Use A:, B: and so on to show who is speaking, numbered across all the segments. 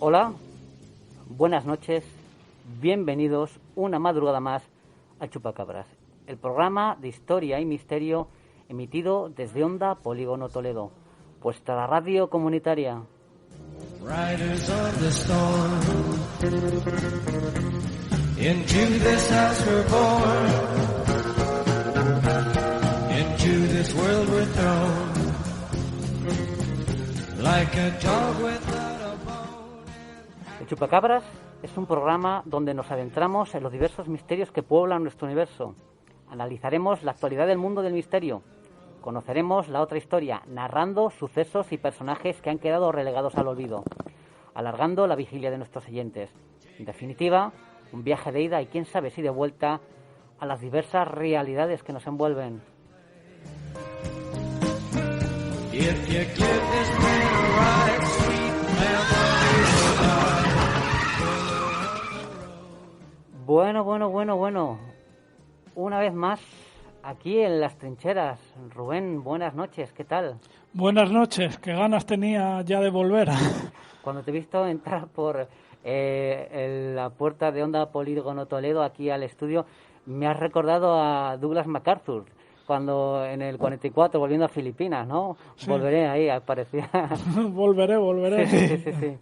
A: Hola, buenas noches, bienvenidos una madrugada más a Chupacabras, el programa de historia y misterio emitido desde Onda Polígono Toledo, vuestra radio comunitaria. Riders of the storm, into this house we're born, into this world we're thrown, like a dog without a bone. El Chupacabras es un programa donde nos adentramos en los diversos misterios que pueblan nuestro universo. Analizaremos la actualidad del mundo del misterio. Conoceremos la otra historia, narrando sucesos y personajes que han quedado relegados al olvido, alargando la vigilia de nuestros oyentes. En definitiva, un viaje de ida y quién sabe si de vuelta a las diversas realidades que nos envuelven. Bueno. Una vez más, aquí en las trincheras. Rubén, buenas noches, ¿qué tal?
B: Buenas noches, qué ganas tenía ya de volver.
A: Cuando te he visto entrar por la puerta de Onda Polígono Toledo aquí al estudio, me has recordado a Douglas MacArthur, cuando en el 44, volviendo a Filipinas, ¿no? Sí. Volveré ahí, parecía.
B: Volveré.
A: Sí.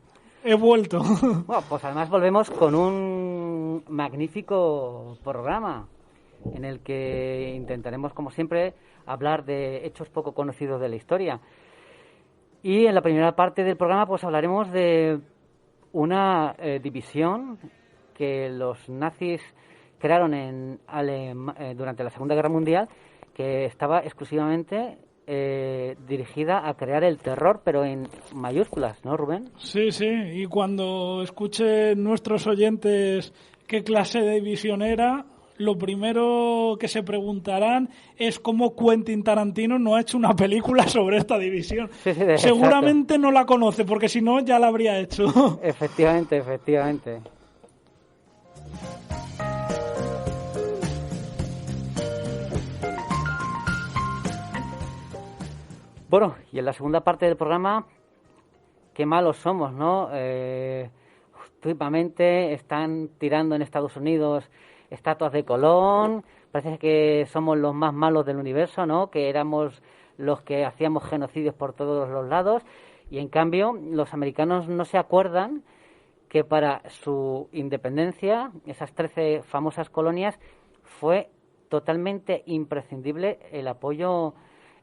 B: He vuelto.
A: Bueno, pues además volvemos con un magnífico programa en el que intentaremos, como siempre, hablar de hechos poco conocidos de la historia. Y en la primera parte del programa pues hablaremos de una división que los nazis crearon durante la Segunda Guerra Mundial, que estaba exclusivamente dirigida a crear el terror, pero en mayúsculas, ¿no, Rubén?
B: Sí, y cuando escuchen nuestros oyentes qué clase de división era, lo primero que se preguntarán es cómo Quentin Tarantino no ha hecho una película sobre esta división.
A: Sí,
B: seguramente no la conoce, porque si no ya la habría hecho.
A: Efectivamente. Bueno, y en la segunda parte del programa, qué malos somos, ¿no? Últimamente están tirando en Estados Unidos estatuas de Colón, parece que somos los más malos del universo, ¿no? Que éramos los que hacíamos genocidios por todos los lados, y en cambio los americanos no se acuerdan que para su independencia, esas 13 famosas colonias, fue totalmente imprescindible el apoyo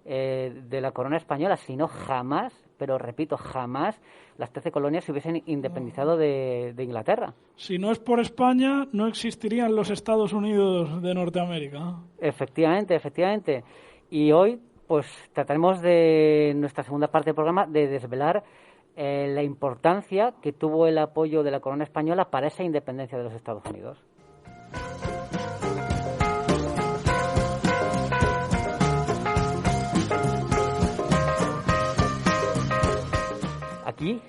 A: de la corona española, si no jamás, pero repito, jamás las 13 colonias se hubiesen independizado de Inglaterra.
B: Si no es por España, no existirían los Estados Unidos de Norteamérica.
A: Efectivamente. Y hoy, pues trataremos de nuestra segunda parte del programa de desvelar la importancia que tuvo el apoyo de la corona española para esa independencia de los Estados Unidos. Aquí,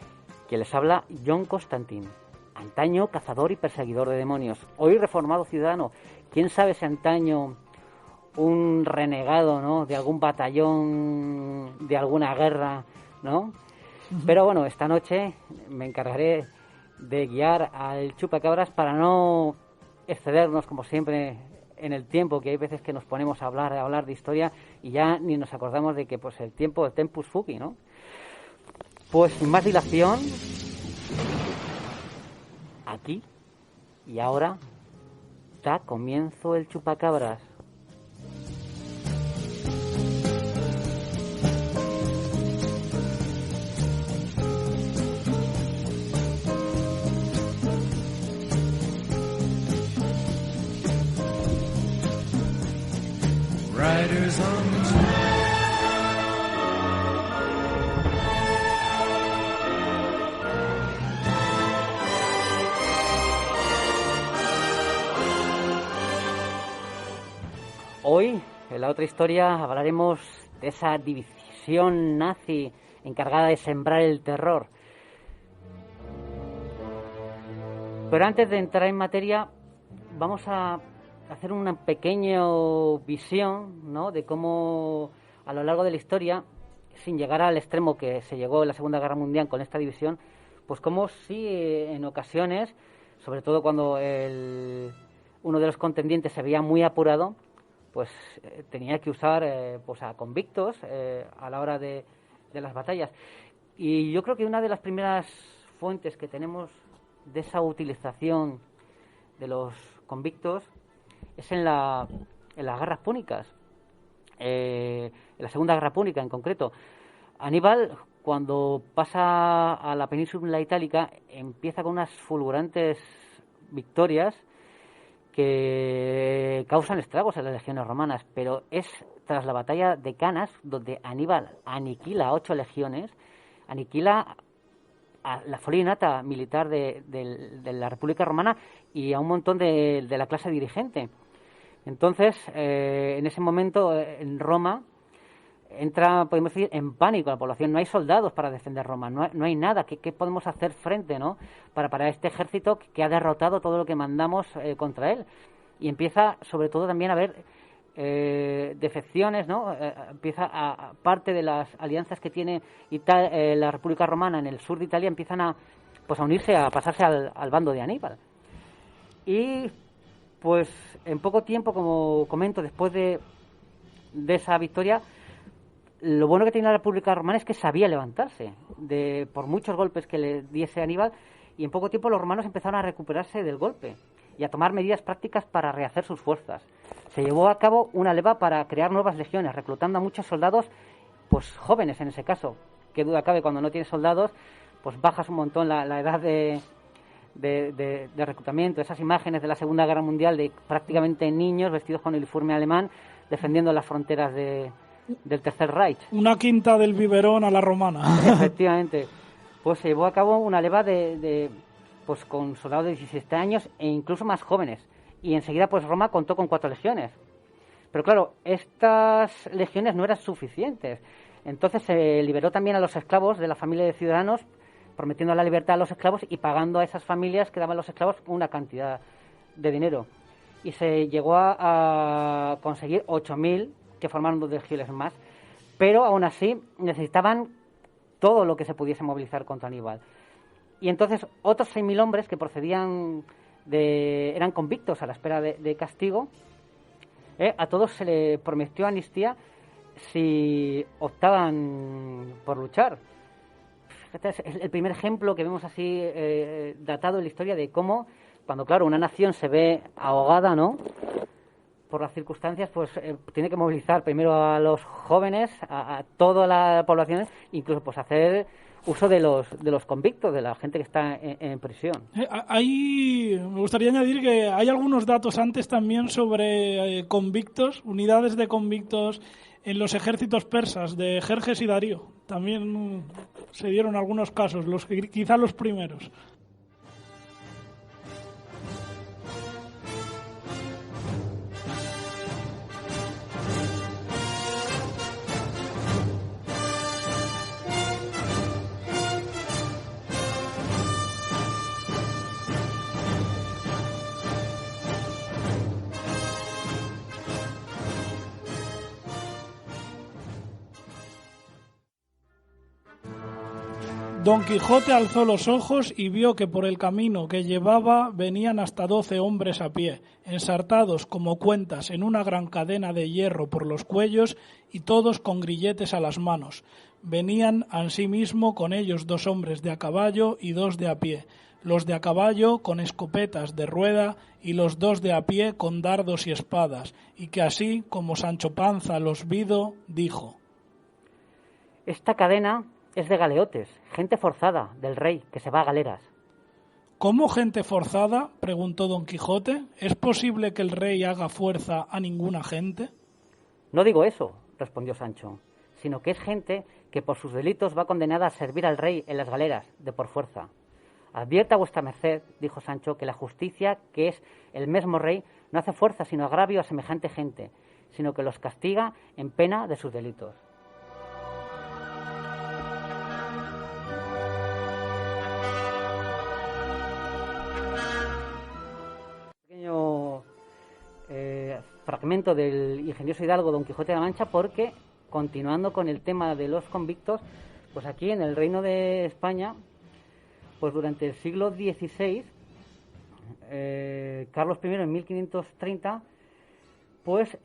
A: quien les habla, John Constantine, antaño cazador y perseguidor de demonios, hoy reformado ciudadano. ¿Quién sabe si antaño un renegado, ¿no?, de algún batallón, de alguna guerra, ¿no? Pero bueno, esta noche me encargaré de guiar al Chupacabras para no excedernos, como siempre, en el tiempo, que hay veces que nos ponemos a hablar de historia y ya ni nos acordamos de que pues el tempus fugit, ¿no? Pues sin más dilación, aquí y ahora da comienzo el Chupacabras. Riders on the train. Hoy, en la otra historia, hablaremos de esa división nazi encargada de sembrar el terror. Pero antes de entrar en materia, vamos a hacer una pequeña visión, ¿no?, de cómo a lo largo de la historia, sin llegar al extremo que se llegó en la Segunda Guerra Mundial con esta división, pues como si en ocasiones, sobre todo cuando uno de los contendientes se veía muy apurado, pues tenía que usar pues a convictos a la hora de las batallas. Y yo creo que una de las primeras fuentes que tenemos de esa utilización de los convictos es en las guerras púnicas, en la Segunda Guerra Púnica en concreto. Aníbal, cuando pasa a la península itálica, empieza con unas fulgurantes victorias que causan estragos en las legiones romanas, pero es tras la batalla de Canas donde Aníbal aniquila a 8 legiones, aniquila a la folinata militar de la República Romana y a un montón de la clase dirigente. Entonces, en ese momento, en Roma entra, podemos decir, en pánico la población. No hay soldados para defender Roma, no hay nada. ¿Qué podemos hacer frente, no? para este ejército que ha derrotado todo lo que mandamos contra él? Y empieza, sobre todo, también a haber defecciones, ¿no? Empieza a parte de las alianzas que tiene la República Romana en el sur de Italia, empiezan a unirse, a pasarse al bando de Aníbal. Y pues en poco tiempo, como comento, después de esa victoria, lo bueno que tenía la República Romana es que sabía levantarse por muchos golpes que le diese Aníbal, y en poco tiempo los romanos empezaron a recuperarse del golpe y a tomar medidas prácticas para rehacer sus fuerzas. Se llevó a cabo una leva para crear nuevas legiones, reclutando a muchos soldados, pues jóvenes en ese caso. Qué duda cabe, cuando no tienes soldados, pues bajas un montón la edad de reclutamiento. Esas imágenes de la Segunda Guerra Mundial de prácticamente niños vestidos con el uniforme alemán defendiendo las fronteras del Tercer Reich.
B: Una quinta del biberón a la romana.
A: Efectivamente. Pues se llevó a cabo una leva pues con soldados de 17 años e incluso más jóvenes. Y enseguida pues Roma contó con 4 legiones. Pero claro, estas legiones no eran suficientes. Entonces se liberó también a los esclavos de la familia de ciudadanos, prometiendo la libertad a los esclavos y pagando a esas familias que daban los esclavos una cantidad de dinero. Y se llegó a conseguir 8.000 que formaron 2 legiones más. Pero aún así necesitaban todo lo que se pudiese movilizar contra Aníbal. Y entonces otros 6.000 hombres que eran convictos a la espera de castigo, a todos se les prometió amnistía si optaban por luchar. Este es el primer ejemplo que vemos así datado en la historia de cómo, cuando claro una nación se ve ahogada, ¿no?, por las circunstancias, pues tiene que movilizar primero a los jóvenes, a toda la población, incluso pues hacer uso de los convictos, de la gente que está en prisión.
B: Me gustaría añadir que hay algunos datos antes también sobre convictos, unidades de convictos en los ejércitos persas de Jerjes y Darío. También se dieron algunos casos, quizá los primeros. Don Quijote alzó los ojos y vio que por el camino que llevaba venían hasta 12 hombres a pie, ensartados como cuentas en una gran cadena de hierro por los cuellos y todos con grilletes a las manos. Venían ansimismo con ellos 2 hombres de a caballo y 2 de a pie, los de a caballo con escopetas de rueda y los 2 de a pie con dardos y espadas, y que así como Sancho Panza los vido, dijo:
A: Esta cadena es de galeotes, gente forzada del rey, que se va a galeras.
B: ¿Cómo gente forzada?, preguntó Don Quijote. ¿Es posible que el rey haga fuerza a ninguna gente?
A: No digo eso, respondió Sancho, sino que es gente que por sus delitos va condenada a servir al rey en las galeras, de por fuerza. Advierta vuestra merced, dijo Sancho, que la justicia, que es el mismo rey, no hace fuerza sino agravio a semejante gente, sino que los castiga en pena de sus delitos. Fragmento del ingenioso hidalgo Don Quijote de la Mancha, porque continuando con el tema de los convictos, pues aquí en el Reino de España pues durante el siglo XVI, Carlos I en 1530, pues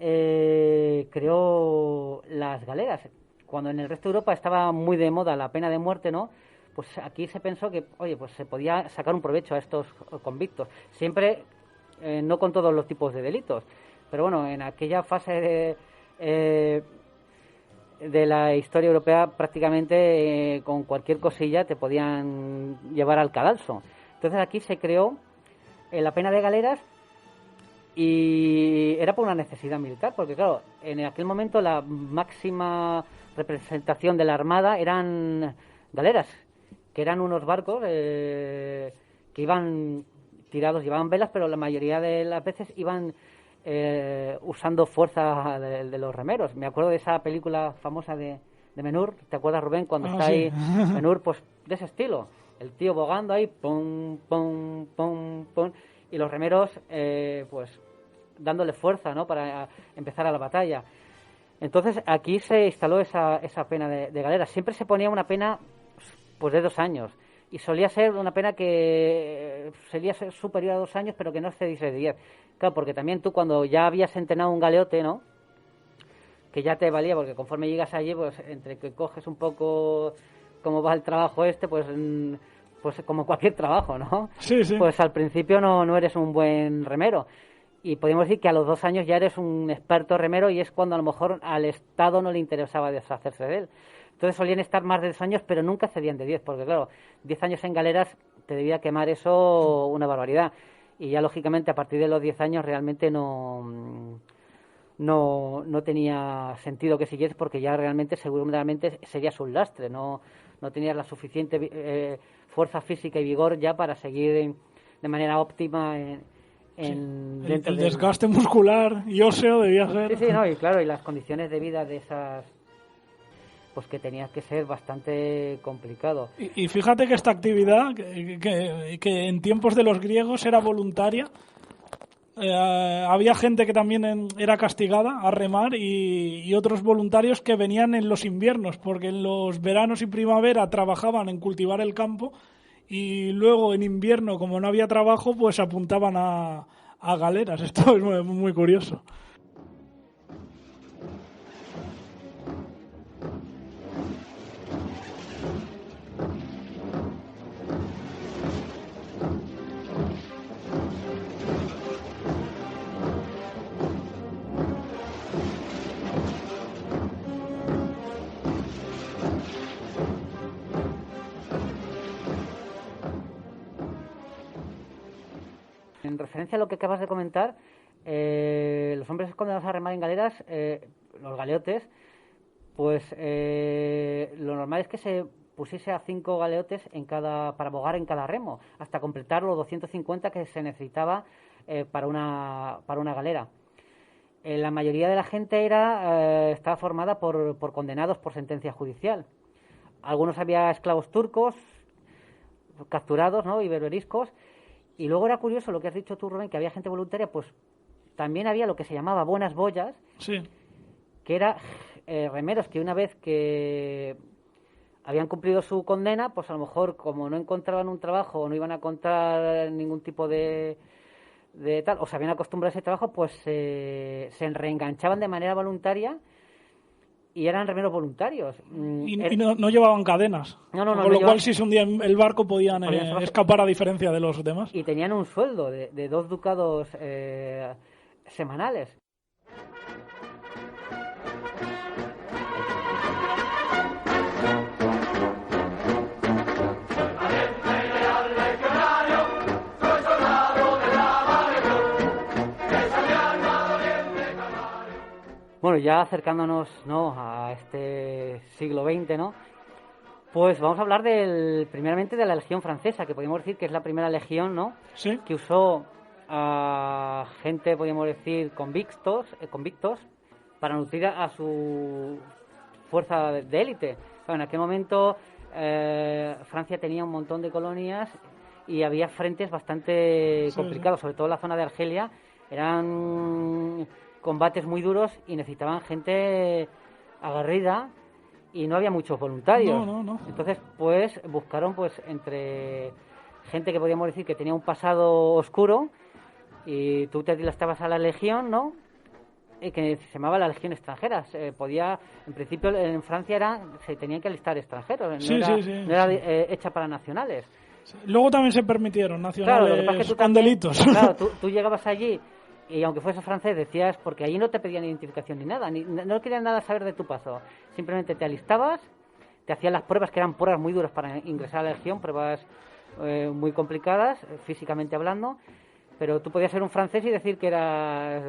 A: creó las galeras. Cuando en el resto de Europa estaba muy de moda la pena de muerte, ¿no? Pues aquí se pensó que, oye, pues se podía sacar un provecho a estos convictos. Siempre, no con todos los tipos de delitos, pero bueno, en aquella fase de la historia europea prácticamente con cualquier cosilla te podían llevar al cadalso. Entonces aquí se creó la pena de galeras y era por una necesidad militar, porque claro, en aquel momento la máxima representación de la Armada eran galeras, que eran unos barcos que iban tirados, llevaban velas, pero la mayoría de las veces iban usando fuerza de los remeros. Me acuerdo de esa película famosa de Ben-Hur, ¿te acuerdas, Rubén? Cuando está ahí Ben-Hur, pues de ese estilo, el tío bogando ahí, pum, pum, pum, pum, y los remeros pues dándole fuerza, ¿no?, para empezar a la batalla. Entonces aquí se instaló esa pena de galera. Siempre se ponía una pena pues de 2 años, y solía ser una pena que solía ser superior a 2 años, pero que no excediese de 10. Claro, porque también tú, cuando ya habías entrenado un galeote, ¿no?, que ya te valía, porque conforme llegas allí, pues entre que coges un poco cómo va el trabajo pues como cualquier trabajo, ¿no?
B: Sí, sí.
A: Pues al principio no eres un buen remero. Y podemos decir que a los 2 años ya eres un experto remero, y es cuando a lo mejor al Estado no le interesaba deshacerse de él. Entonces solían estar más de 2 años, pero nunca cedían de 10, porque claro, 10 años en galeras te debía quemar eso una barbaridad. Y ya lógicamente a partir de los 10 años realmente no tenía sentido que siguieras, porque ya realmente seguramente serías un lastre, no tenías la suficiente fuerza física y vigor ya para seguir de manera óptima
B: el desgaste muscular y óseo debía ser.
A: Sí, no, y claro, y las condiciones de vida de esas, pues que tenía que ser bastante complicado.
B: Y fíjate que esta actividad, que en tiempos de los griegos era voluntaria, había gente que también era castigada a remar, y otros voluntarios que venían en los inviernos, porque en los veranos y primavera trabajaban en cultivar el campo, y luego en invierno, como no había trabajo, pues apuntaban a galeras. Esto es muy, muy curioso.
A: En referencia a lo que acabas de comentar, los hombres condenados a remar en galeras, los galeotes, pues lo normal es que se pusiese a 5 galeotes para bogar en cada remo, hasta completar los 250 que se necesitaba para una galera. La mayoría de la gente estaba formada por condenados por sentencia judicial. Algunos había esclavos turcos capturados, ¿no?, y berberiscos. Y luego era curioso lo que has dicho tú, Rubén, que había gente voluntaria, pues también había lo que se llamaba buenas boyas,
B: sí,
A: que era remeros que una vez que habían cumplido su condena, pues a lo mejor, como no encontraban un trabajo o no iban a encontrar ningún tipo de tal, o se habían acostumbrado a ese trabajo, pues se reenganchaban de manera voluntaria y eran remeros voluntarios.
B: Y no llevaban cadenas. Con lo cual, si se hundía el barco, podían escapar, a diferencia de los demás.
A: Y tenían un sueldo de 2 ducados semanales. Bueno, ya acercándonos, ¿no?, a este siglo XX, ¿no?, pues vamos a hablar primeramente de la Legión Francesa, que podemos decir que es la primera legión, ¿no?,
B: ¿sí?,
A: que usó a gente, podemos decir, convictos para nutrir a su fuerza de élite. Bueno, en aquel momento Francia tenía un montón de colonias y había frentes bastante complicados, sobre todo en la zona de Argelia. Eran combates muy duros y necesitaban gente aguerrida y no había muchos voluntarios.
B: No.
A: Entonces, pues buscaron, pues entre gente que podíamos decir que tenía un pasado oscuro, y tú te alistabas a la legión, ¿no? Que se llamaba la legión extranjera. En principio en Francia se tenían que alistar extranjeros, no era hecha para nacionales.
B: Sí. Luego también se permitieron nacionales,
A: claro, lo que pasa es que tú
B: con
A: también,
B: delitos.
A: Claro, tú llegabas allí y aunque fuese francés decías, porque allí no te pedían identificación ni nada, no querían nada saber de tu paso. Simplemente te alistabas, te hacían las pruebas, que eran pruebas muy duras para ingresar a la legión, pruebas muy complicadas, físicamente hablando. Pero tú podías ser un francés y decir que eras...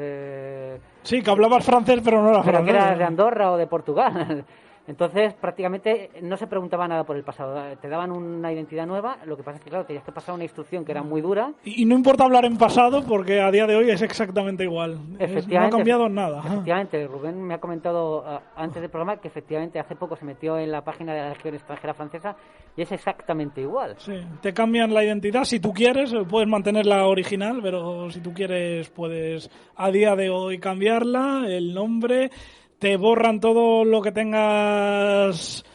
B: sí, que hablabas francés, pero no eras francés.
A: Que eras de Andorra o de Portugal. Entonces, prácticamente no se preguntaba nada por el pasado. Te daban una identidad nueva. Lo que pasa es que, claro, tenías que pasar una instrucción que era muy dura.
B: Y no importa hablar en pasado, porque a día de hoy es exactamente igual. No ha cambiado nada.
A: Efectivamente, Rubén me ha comentado antes del programa que efectivamente hace poco se metió en la página de la Legión Extranjera Francesa y es exactamente igual.
B: Sí, te cambian la identidad. Si tú quieres, puedes mantener la original, pero si tú quieres, puedes a día de hoy cambiarla, el nombre... Te borran todo lo que tengas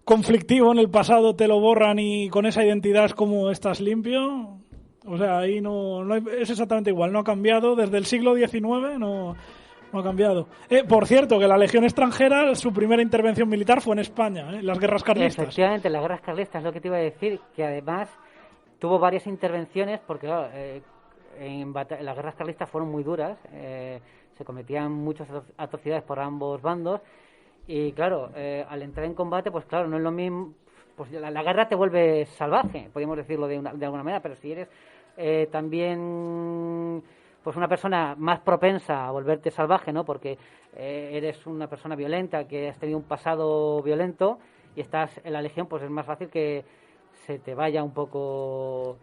B: conflictivo en el pasado, te lo borran y con esa identidad es como estás limpio. O sea, ahí no es exactamente igual, no ha cambiado. Desde el siglo XIX no ha cambiado. Por cierto, que la Legión Extranjera, su primera intervención militar fue en España, en las guerras carlistas.
A: Efectivamente, las guerras carlistas, es lo que te iba a decir, que además tuvo varias intervenciones, porque claro, las guerras carlistas fueron muy duras, se cometían muchas atrocidades por ambos bandos y claro, al entrar en combate, pues claro, no es lo mismo, pues la guerra te vuelve salvaje, podríamos decirlo de alguna manera, pero si eres también pues una persona más propensa a volverte salvaje, ¿no? Porque eres una persona violenta, que has tenido un pasado violento y estás en la legión, pues es más fácil que se te vaya un poco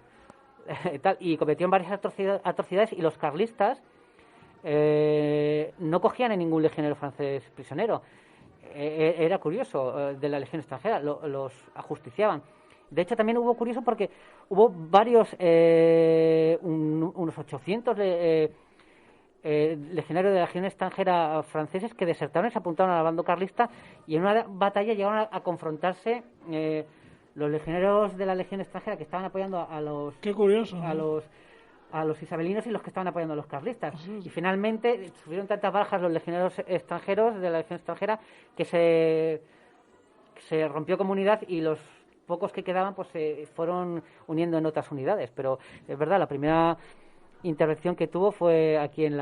A: tal. Y cometieron varias atrocidades y los carlistas no cogían a ningún legionero francés prisionero. Era curioso, de la legión extranjera, los ajusticiaban. De hecho, también hubo curioso porque hubo varios, unos 800 legionarios de la legión extranjera franceses que desertaron y se apuntaron al bando carlista, y en una batalla llegaron a confrontarse los legionarios de la legión extranjera que estaban apoyando a los...
B: Qué curioso.
A: A los isabelinos y los que estaban apoyando a los carlistas.
B: Sí.
A: Y finalmente sufrieron tantas bajas los legionarios extranjeros de la legión extranjera que se rompió comunidad y los pocos que quedaban pues se fueron uniendo en otras unidades. Pero es verdad, la primera intervención que tuvo fue aquí en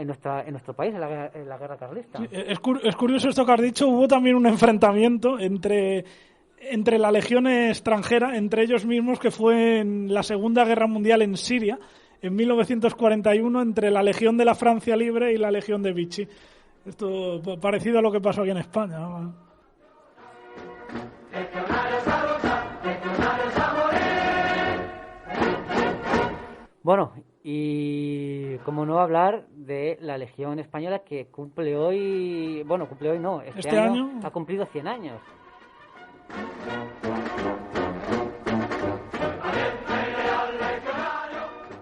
A: nuestro país, en la guerra carlista.
B: Sí, es curioso esto que has dicho. Hubo también un enfrentamiento entre la legión extranjera, entre ellos mismos, que fue en la Segunda Guerra Mundial en Siria, en 1941, entre la Legión de la Francia Libre y la Legión de Vichy. Esto parecido a lo que pasó aquí en España, ¿no?
A: Bueno, y como no hablar de la Legión Española, que cumple hoy no, este año ha cumplido 100 años.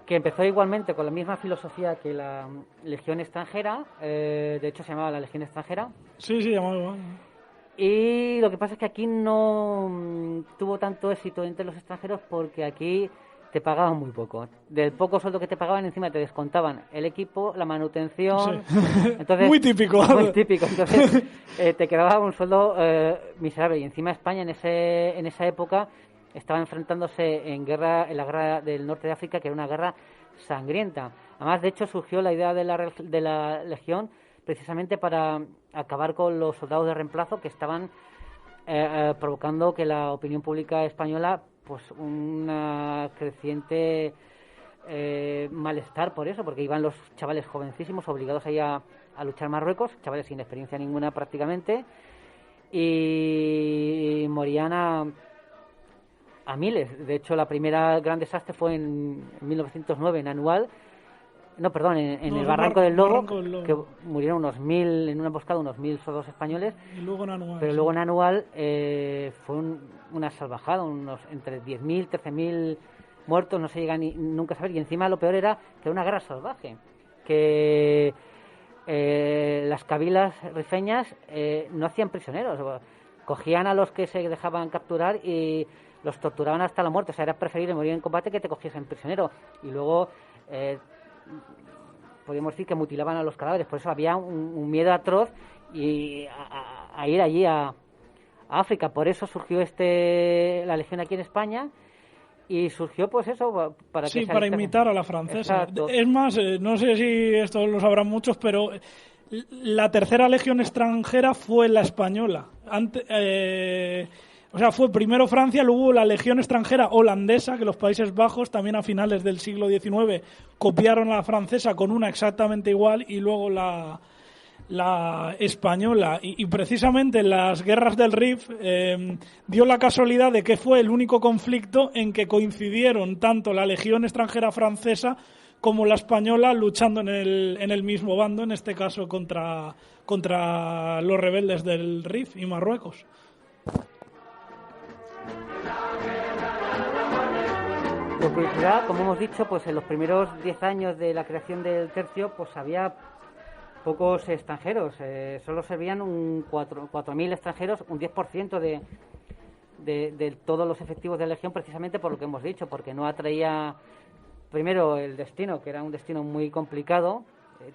A: Que empezó igualmente con la misma filosofía que la Legión Extranjera, de hecho se llamaba la Legión Extranjera.
B: Sí, llamaba igual.
A: Y lo que pasa es que aquí no tuvo tanto éxito entre los extranjeros porque aquí te pagaban muy poco. Del poco sueldo que te pagaban, encima te descontaban el equipo, la manutención.
B: Sí.
A: Entonces,
B: muy típico.
A: Muy típico. Entonces te quedaba un sueldo miserable. Y encima España en esa época estaba enfrentándose en la guerra del norte de África, que era una guerra sangrienta. Además, de hecho, surgió la idea de la Legión precisamente para acabar con los soldados de reemplazo que estaban provocando que la opinión pública española pues una creciente malestar por eso, porque iban los chavales jovencísimos obligados ahí a luchar Marruecos, chavales sin experiencia ninguna prácticamente, y morían a miles. De hecho, la primera gran desastre fue en 1909 en Anual, en el Barranco del Lobo, que murieron unos 1.000 en una emboscada, unos 1.000 soldados españoles.
B: Y luego en Anual,
A: pero luego en Anual fue una salvajada, entre 10.000, 13.000 muertos, no se llega nunca a saber. Y encima lo peor era que era una guerra salvaje, que las cabilas rifeñas no hacían prisioneros, cogían a los que se dejaban capturar y los torturaban hasta la muerte. O sea, era preferible morir en combate que te cogiesen prisionero. Y luego, podríamos decir que mutilaban a los cadáveres. Por eso había un miedo atroz y a ir allí a África. Por eso surgió la Legión aquí en España. Y surgió, pues eso, para que
B: para imitar a la francesa. Exacto. Es más, no sé si esto lo sabrán muchos, pero la tercera legión extranjera fue la española. Fue primero Francia, luego la legión extranjera holandesa, que los Países Bajos también a finales del siglo XIX copiaron a la francesa con una exactamente igual, y luego la española. Y precisamente en las guerras del Rif dio la casualidad de que fue el único conflicto en que coincidieron tanto la legión extranjera francesa como la española luchando en el mismo bando, en este caso contra los rebeldes del Rif y Marruecos.
A: Por curiosidad, como hemos dicho, pues en los primeros 10 años de la creación del tercio, pues había pocos extranjeros, solo servían 4.000 extranjeros, un 10% de todos los efectivos de la Legión, precisamente por lo que hemos dicho, porque no atraía primero el destino, que era un destino muy complicado.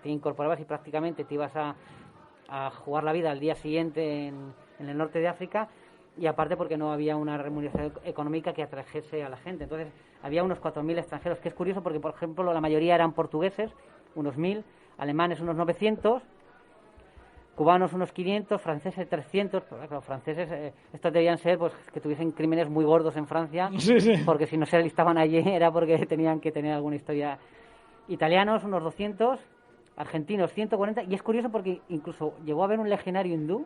A: Te incorporabas y prácticamente te ibas a jugar la vida al día siguiente en el norte de África, y aparte porque no había una remuneración económica que atrajese a la gente. Entonces había unos 4.000 extranjeros, que es curioso porque, por ejemplo, la mayoría eran portugueses, unos 1.000, alemanes unos 900, cubanos unos 500, franceses 300. Pues, claro, franceses, estos debían ser pues que tuviesen crímenes muy gordos en Francia, sí. Porque si no se alistaban allí era porque tenían que tener alguna historia. Italianos unos 200, argentinos 140, y es curioso porque incluso llegó a haber un legionario hindú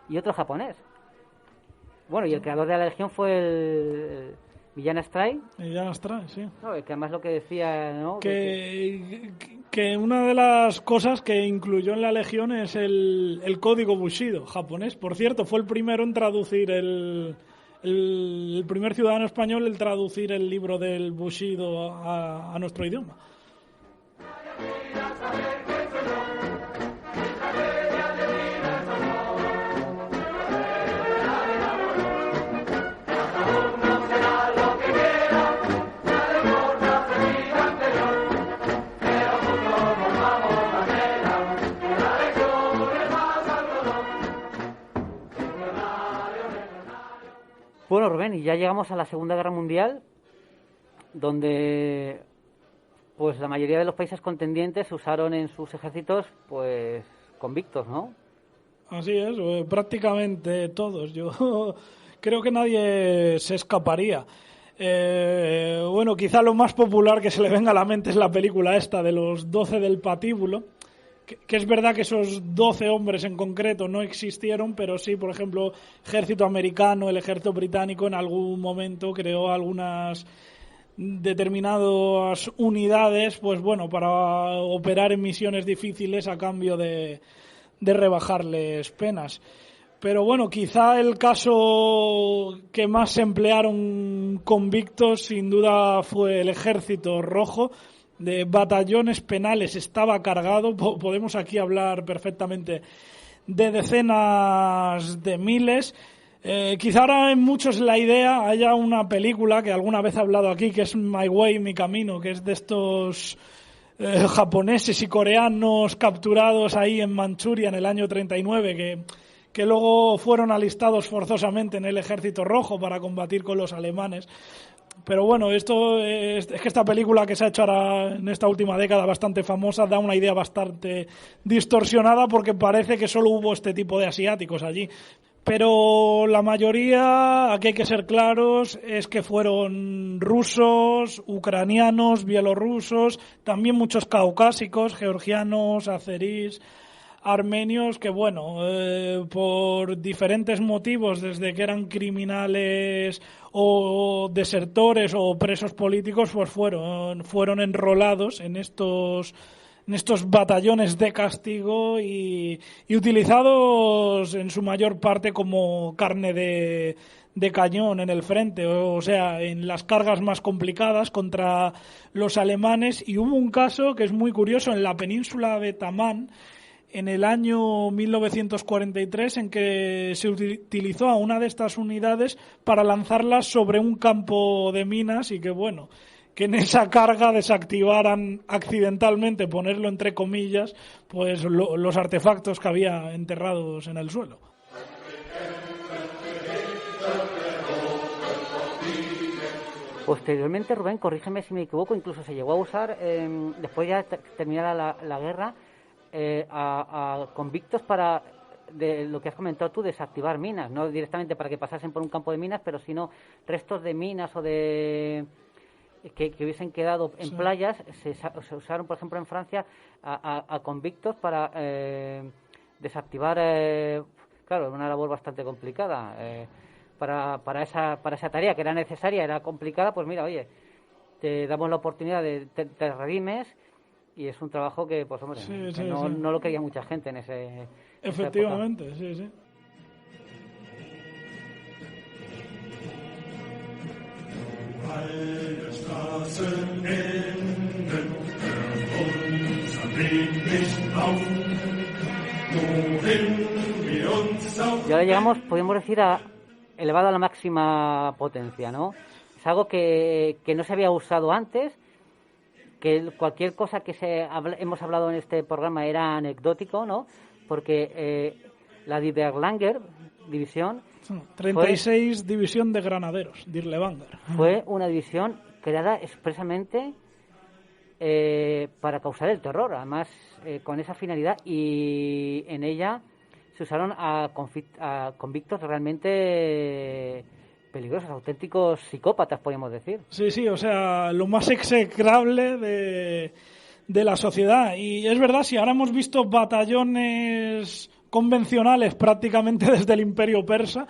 A: y otro japonés. Bueno, y el creador de la Legión fue el Villan Astray.
B: Villan Astray, sí.
A: No, que además lo que decía, ¿no?
B: Que una de las cosas que incluyó en la Legión es el código Bushido japonés. Por cierto, fue el primero en traducir el primer ciudadano español en traducir el libro del Bushido a nuestro idioma.
A: Bueno, Rubén, y ya llegamos a la Segunda Guerra Mundial, donde pues la mayoría de los países contendientes usaron en sus ejércitos pues convictos, ¿no?
B: Así es, prácticamente todos. Yo creo que nadie se escaparía. Bueno, quizá lo más popular que se le venga a la mente es la película esta de los 12 del patíbulo, que es verdad que esos 12 hombres en concreto no existieron, pero sí, por ejemplo, ejército americano, el ejército británico en algún momento creó algunas determinadas unidades, pues bueno, para operar en misiones difíciles a cambio de rebajarles penas. Pero bueno, quizá el caso que más se emplearon convictos sin duda fue el Ejército Rojo. De batallones penales estaba cargado. Podemos aquí hablar perfectamente de decenas de miles. Quizá ahora en muchos la idea haya una película que alguna vez he hablado aquí, que es My Way, Mi Camino, que es de estos japoneses y coreanos capturados ahí en Manchuria en el año 39, que luego fueron alistados forzosamente en el Ejército Rojo para combatir con los alemanes. Pero bueno, esto es que esta película que se ha hecho ahora en esta última década bastante famosa da una idea bastante distorsionada, porque parece que solo hubo este tipo de asiáticos allí. Pero la mayoría, aquí hay que ser claros, es que fueron rusos, ucranianos, bielorrusos, también muchos caucásicos, georgianos, azeríes, armenios, que bueno, por diferentes motivos, desde que eran criminales o desertores o presos políticos, pues fueron enrolados en estos batallones de castigo y utilizados en su mayor parte como carne de cañón en el frente, o sea, en las cargas más complicadas contra los alemanes. Y hubo un caso que es muy curioso en la península de Tamán, en el año 1943 en que se utilizó a una de estas unidades para lanzarlas sobre un campo de minas y que, bueno, que en esa carga desactivaran accidentalmente, ponerlo entre comillas, pues los artefactos que había enterrados en el suelo.
A: Posteriormente, Rubén, corrígeme si me equivoco, incluso se llegó a usar, después ya terminada la guerra, a convictos para, de lo que has comentado tú, desactivar minas, no directamente para que pasasen por un campo de minas, pero sino restos de minas o de que hubiesen quedado en playas, se usaron, por ejemplo, en Francia, a convictos para desactivar, claro, una labor bastante complicada, para esa tarea que era necesaria, era complicada, pues mira, oye, te damos la oportunidad de te redimes, y es un trabajo que, pues hombre, no lo quería mucha gente en ese...
B: Efectivamente, sí.
A: Y ahora llegamos, podemos decir, elevado a la máxima potencia, ¿no? Es algo que no se había usado antes, que cualquier cosa que hemos hablado en este programa era anecdótico, ¿no? Porque la Die Berlanger división
B: 36 división de granaderos, Dirlewanger.
A: Fue una división creada expresamente para causar el terror, además con esa finalidad, y en ella se usaron a convictos realmente peligrosos, auténticos psicópatas, podríamos decir.
B: Sí, o sea, lo más execrable de la sociedad. Y es verdad, si ahora hemos visto batallones convencionales prácticamente desde el Imperio Persa,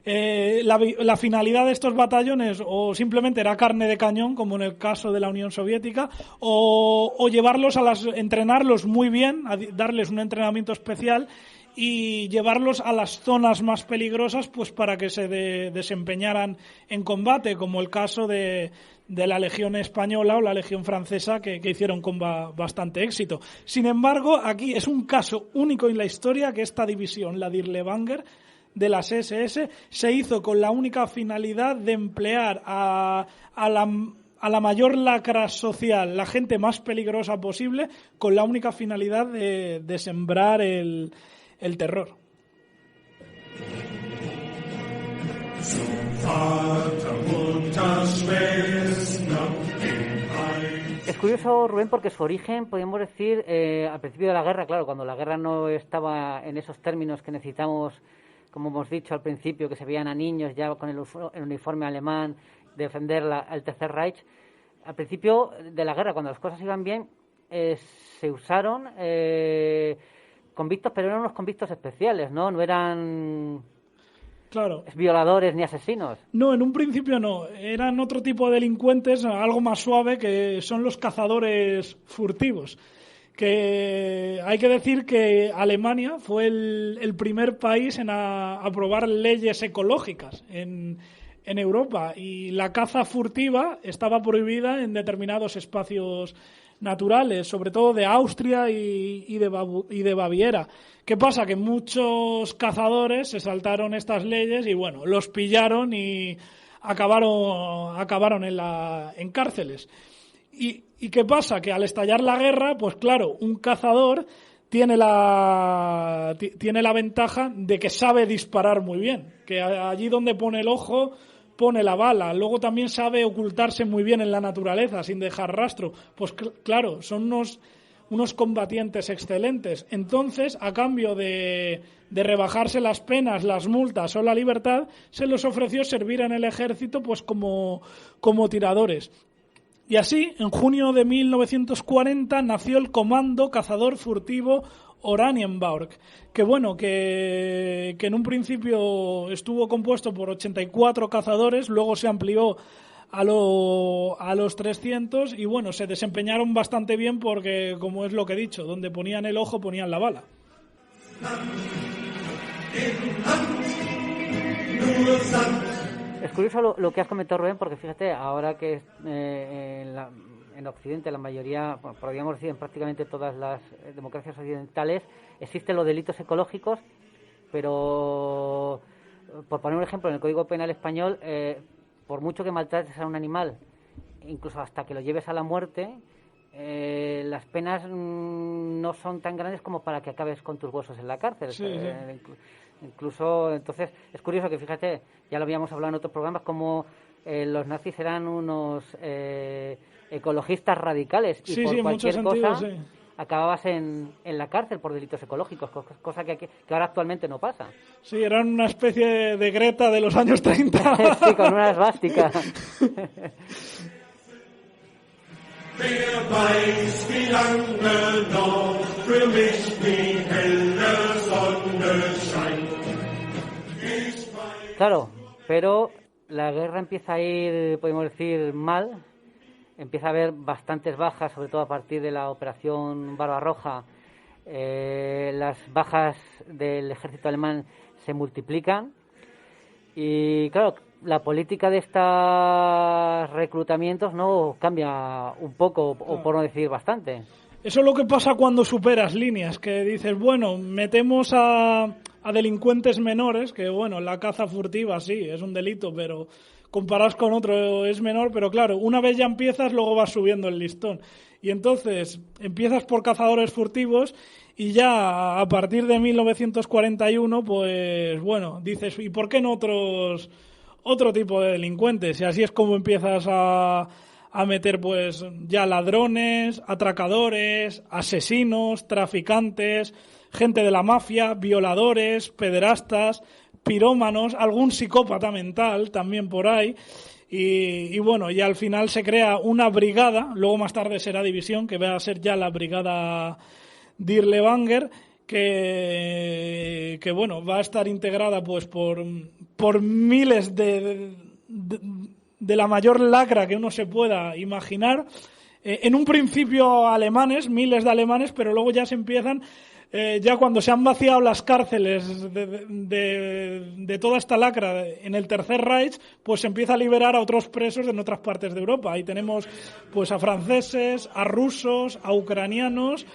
B: la finalidad de estos batallones o simplemente era carne de cañón, como en el caso de la Unión Soviética, o llevarlos entrenarlos muy bien, darles un entrenamiento especial y llevarlos a las zonas más peligrosas, pues para que se desempeñaran en combate, como el caso de la Legión Española o la Legión Francesa, que hicieron con bastante éxito. Sin embargo, aquí es un caso único en la historia que esta división, la Dirlewanger de las SS, se hizo con la única finalidad de emplear a la mayor lacra social, la gente más peligrosa posible, con la única finalidad de sembrar el terror.
A: Es curioso, Rubén, porque su origen, podemos decir, al principio de la guerra, claro, cuando la guerra no estaba en esos términos que necesitamos, como hemos dicho al principio, que se veían a niños ya con el uniforme alemán, defender el Tercer Reich. Al principio de la guerra, cuando las cosas iban bien, se usaron convictos, pero eran unos convictos especiales, ¿no? No eran violadores ni asesinos.
B: No, en un principio no. Eran otro tipo de delincuentes, algo más suave, que son los cazadores furtivos. Que hay que decir que Alemania fue el primer país en aprobar leyes ecológicas en Europa, y la caza furtiva estaba prohibida en determinados espacios naturales, sobre todo de Austria y de Baviera. ¿Qué pasa? Que muchos cazadores se saltaron estas leyes y, bueno, los pillaron y acabaron en cárceles. ¿Y qué pasa? Que al estallar la guerra, pues claro, un cazador tiene la ventaja de que sabe disparar muy bien, que allí donde pone el ojo pone la bala. Luego también sabe ocultarse muy bien en la naturaleza sin dejar rastro. Pues claro, son unos combatientes excelentes. Entonces, a cambio de rebajarse las penas, las multas o la libertad, se les ofreció servir en el ejército pues como tiradores. Y así, en junio de 1940 nació el Comando Cazador Furtivo Oranienburg, que en un principio estuvo compuesto por 84 cazadores, luego se amplió a los 300 y bueno, se desempeñaron bastante bien porque, como es lo que he dicho, donde ponían el ojo ponían la bala. Es
A: curioso lo que has comentado, Rubén, porque fíjate, ahora que en en Occidente, la mayoría, podríamos decir en prácticamente todas las democracias occidentales, existen los delitos ecológicos, pero, por poner un ejemplo, en el Código Penal español, por mucho que maltrates a un animal, incluso hasta que lo lleves a la muerte, las penas no son tan grandes como para que acabes con tus huesos en la cárcel.
B: Sí.
A: Incluso, entonces, es curioso que, fíjate, ya lo habíamos hablado en otros programas, como los nazis eran unos ecologistas radicales y por cualquier cosa acababas en la cárcel por delitos ecológicos, cosa que ahora actualmente no pasa.
B: Sí, eran una especie de Greta de los años 30.
A: Sí, con una esvástica.
C: Wer weiß, wie lange noch für mich die helle Sonne scheint.
A: Claro, pero la guerra empieza a ir, podemos decir, mal. Empieza a haber bastantes bajas, sobre todo a partir de la operación Barbarroja. Las bajas del ejército alemán se multiplican. Y claro, la política de estos reclutamientos no cambia un poco, o por no decir bastante.
B: Eso es lo que pasa cuando superas líneas, que dices, bueno, metemos a delincuentes menores, que bueno, la caza furtiva sí, es un delito, pero comparados con otro es menor, pero claro, una vez ya empiezas, luego vas subiendo el listón. Y entonces empiezas por cazadores furtivos y ya a partir de 1941, pues bueno, dices, ¿y por qué no otro tipo de delincuentes? Y así es como empiezas a meter pues ya ladrones, atracadores, asesinos, traficantes, gente de la mafia, violadores, pederastas, pirómanos, algún psicópata mental también por ahí. Y bueno, y al final se crea una brigada, luego más tarde será división, que va a ser ya la brigada Dirlewanger, que bueno, va a estar integrada pues por miles de la mayor lacra que uno se pueda imaginar. En un principio alemanes, miles de alemanes, pero luego ya se empiezan, ya cuando se han vaciado las cárceles de toda esta lacra en el Tercer Reich, pues se empieza a liberar a otros presos en otras partes de Europa. Ahí tenemos pues a franceses, a rusos, a ucranianos,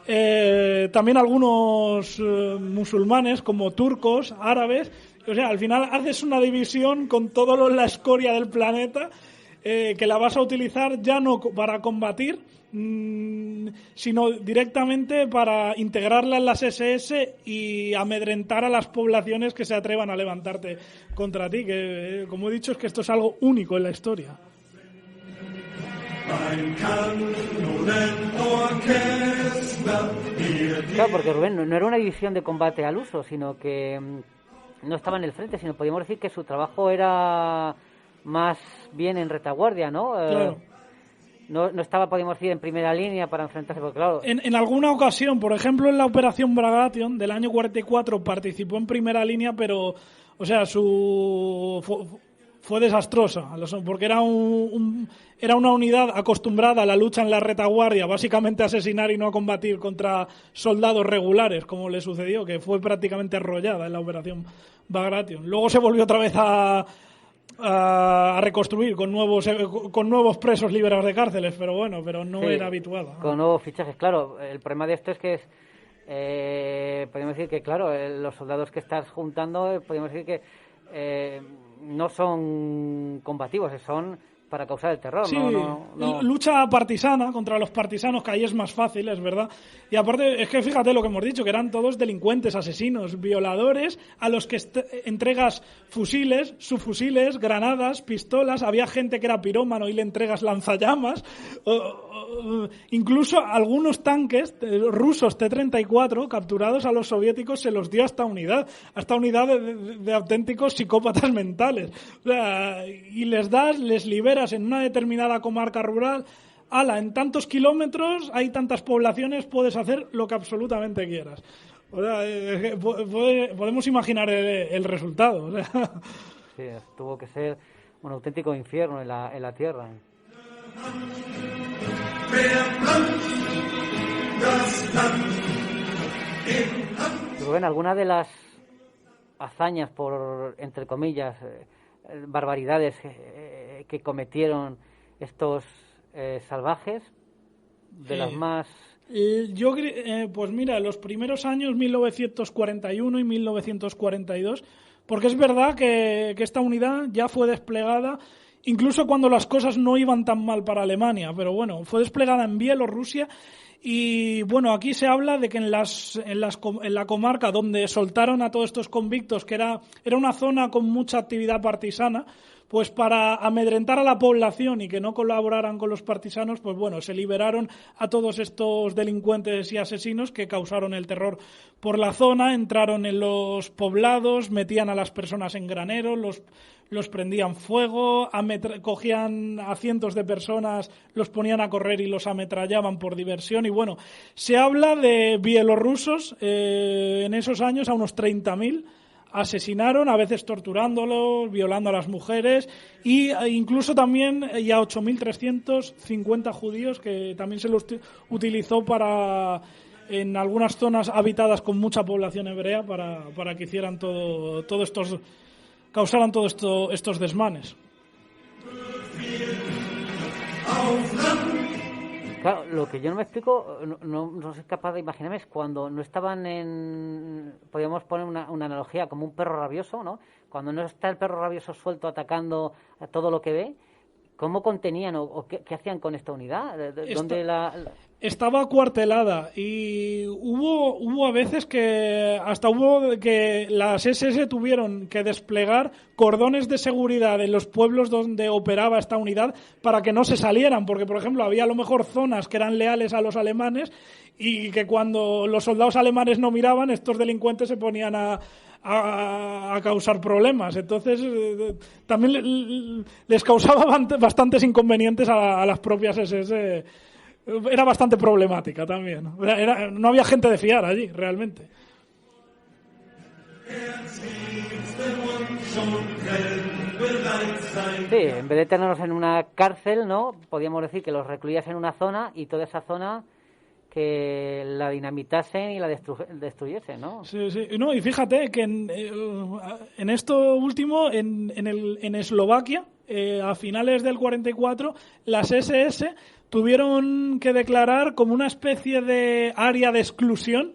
B: también algunos musulmanes como turcos, árabes. O sea, al final haces una división con toda la escoria del planeta, que la vas a utilizar ya no para combatir, sino directamente para integrarla en las SS y amedrentar a las poblaciones que se atrevan a levantarte contra ti, que como he dicho es que esto es algo único en la historia.
A: Claro, porque Rubén no era una división de combate al uso, sino que no estaba en el frente, sino podríamos decir que su trabajo era más bien en retaguardia, ¿no?
B: Claro.
A: No estaba, podríamos decir, en primera línea para enfrentarse, porque claro...
B: En alguna ocasión, por ejemplo, en la Operación Bagration del año 44 participó en primera línea, pero, o sea, fue desastrosa, porque era una unidad acostumbrada a la lucha en la retaguardia, básicamente a asesinar y no a combatir contra soldados regulares, como le sucedió, que fue prácticamente arrollada en la Operación Bagration. Luego se volvió otra vez a reconstruir con nuevos presos liberados de cárceles, pero bueno, no
A: sí,
B: era habitual.
A: Con nuevos fichajes, claro. El problema de esto es que podríamos decir que, claro, los soldados que estás juntando, podríamos decir que no son combativos, son para causar el terror.
B: Sí,
A: no.
B: Lucha partisana contra los partisanos, que ahí es más fácil, es verdad. Y aparte, es que fíjate lo que hemos dicho, que eran todos delincuentes, asesinos, violadores, a los que entregas fusiles, subfusiles, granadas, pistolas. Había gente que era pirómano y le entregas lanzallamas. Incluso algunos tanques rusos T-34 capturados a los soviéticos se los dio a esta unidad de auténticos psicópatas mentales. O sea, y les liberas en una determinada comarca rural, en tantos kilómetros, hay tantas poblaciones, puedes hacer lo que absolutamente quieras. O sea, podemos imaginar el resultado. O sea.
A: Sí, tuvo que ser un auténtico infierno en la tierra. Rubén, ¿alguna de las hazañas, por entre comillas, barbaridades que cometieron estos salvajes, de las más...
B: Pues mira, los primeros años, 1941 y 1942, porque es verdad que esta unidad ya fue desplegada incluso cuando las cosas no iban tan mal para Alemania, pero bueno, fue desplegada en Bielorrusia. Y bueno, aquí se habla de que en la comarca donde soltaron a todos estos convictos, que era una zona con mucha actividad partisana, pues para amedrentar a la población y que no colaboraran con los partisanos, pues bueno, se liberaron a todos estos delincuentes y asesinos que causaron el terror por la zona, entraron en los poblados, metían a las personas en graneros, los prendían fuego, cogían a cientos de personas, los ponían a correr y los ametrallaban por diversión. Y bueno, se habla de bielorrusos en esos años a unos 30.000, asesinaron, a veces torturándolos, violando a las mujeres, y incluso también y a 8.350 judíos, que también se los utilizó en algunas zonas habitadas con mucha población hebrea para que hicieran causaran todos estos desmanes.
A: Claro, lo que yo no me explico, no soy capaz de imaginarme, es cuando no estaban podríamos poner una analogía como un perro rabioso, ¿no? Cuando no está el perro rabioso suelto atacando a todo lo que ve, ¿cómo contenían o qué hacían con esta unidad?
B: Estaba acuartelada y hubo a veces que las SS tuvieron que desplegar cordones de seguridad en los pueblos donde operaba esta unidad para que no se salieran, porque por ejemplo había a lo mejor zonas que eran leales a los alemanes y que cuando los soldados alemanes no miraban, estos delincuentes se ponían a causar problemas. Entonces también les causaba bastantes inconvenientes a las propias SS. Era bastante problemática también. No había gente de fiar allí, realmente.
A: Sí, en vez de tenerlos en una cárcel, ¿no? Podríamos decir que los recluías en una zona y toda esa zona que la dinamitasen y la destruyesen, ¿no?
B: Sí, sí. No, y fíjate que en esto último, en Eslovaquia, a finales del 44, las SS tuvieron que declarar como una especie de área de exclusión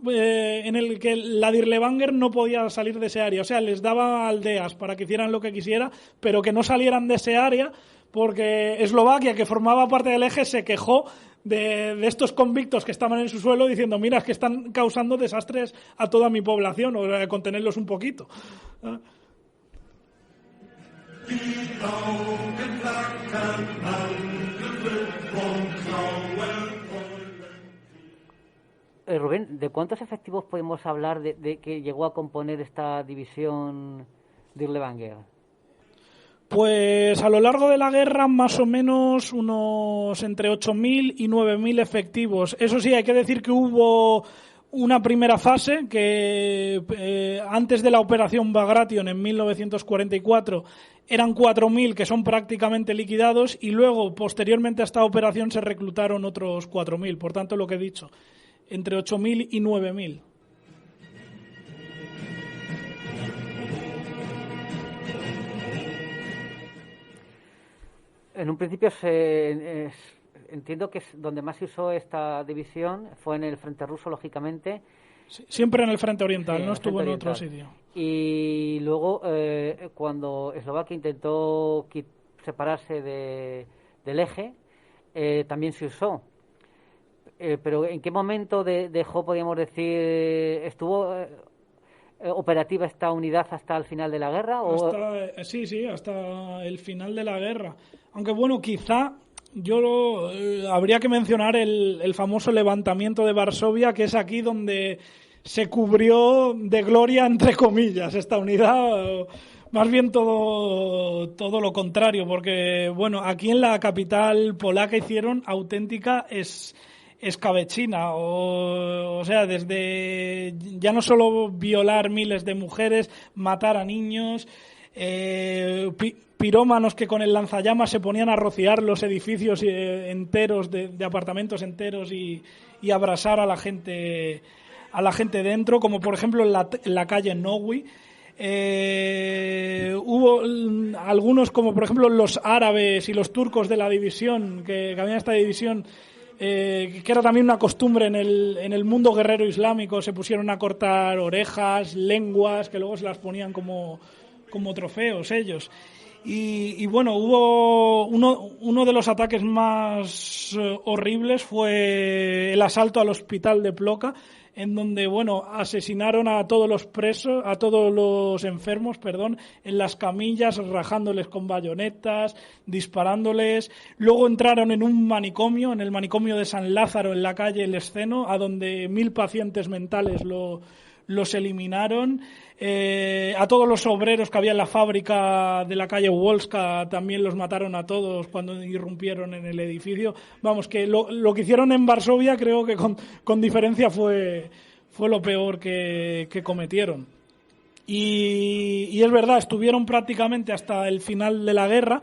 B: en el que la Dirlewanger no podía salir de ese área. O sea, les daba aldeas para que hicieran lo que quisiera, pero que no salieran de ese área, porque Eslovaquia, que formaba parte del eje, se quejó de estos convictos que estaban en su suelo diciendo, mira, es que están causando desastres a toda mi población, o contenerlos un poquito.
A: Rubén, ¿de cuántos efectivos podemos hablar de que llegó a componer esta división Dirlewanger?
B: Pues a lo largo de la guerra más o menos unos entre 8.000 y 9.000 efectivos. Eso sí, hay que decir que hubo una primera fase que antes de la operación Bagration en 1944 eran 4.000 que son prácticamente liquidados y luego posteriormente a esta operación se reclutaron otros 4.000. Por tanto, lo que he dicho, entre 8.000 y 9.000.
A: En un principio entiendo que donde más se usó esta división fue en el frente ruso, lógicamente.
B: Sí, siempre en el frente oriental,
A: sí,
B: no estuvo en
A: oriental.
B: Otro sitio.
A: Y luego, cuando Eslovaquia intentó separarse del eje, también se usó. Pero ¿en qué momento dejó, podríamos decir, estuvo operativa esta unidad hasta el final de la guerra?
B: Sí, hasta el final de la guerra. Aunque bueno, quizá habría que mencionar el famoso levantamiento de Varsovia, que es aquí donde se cubrió de gloria, entre comillas, esta unidad. Más bien todo lo contrario, porque bueno, aquí en la capital polaca hicieron auténtica escabechina, o sea, desde ya no solo violar miles de mujeres, matar a niños, pirómanos que con el lanzallamas se ponían a rociar los edificios enteros de apartamentos enteros y abrasar a la gente dentro, como por ejemplo en la calle Nowy. Hubo algunos, como por ejemplo los árabes y los turcos de la división, que había esta división, que era también una costumbre en el mundo guerrero islámico, se pusieron a cortar orejas, lenguas, que luego se las ponían como trofeos ellos. Y bueno, hubo uno de los ataques más horribles fue el asalto al hospital de Ploca, en donde, bueno, asesinaron a todos los presos, a todos los enfermos, en las camillas, rajándoles con bayonetas, disparándoles. Luego entraron en un manicomio, en el manicomio de San Lázaro, en la calle El Esceno, a donde 1000 pacientes mentales los eliminaron. A todos los obreros que había en la fábrica de la calle Wolska también los mataron a todos cuando irrumpieron en el edificio. Vamos, que lo que hicieron en Varsovia creo que con diferencia fue lo peor que cometieron. Y es verdad, estuvieron prácticamente hasta el final de la guerra.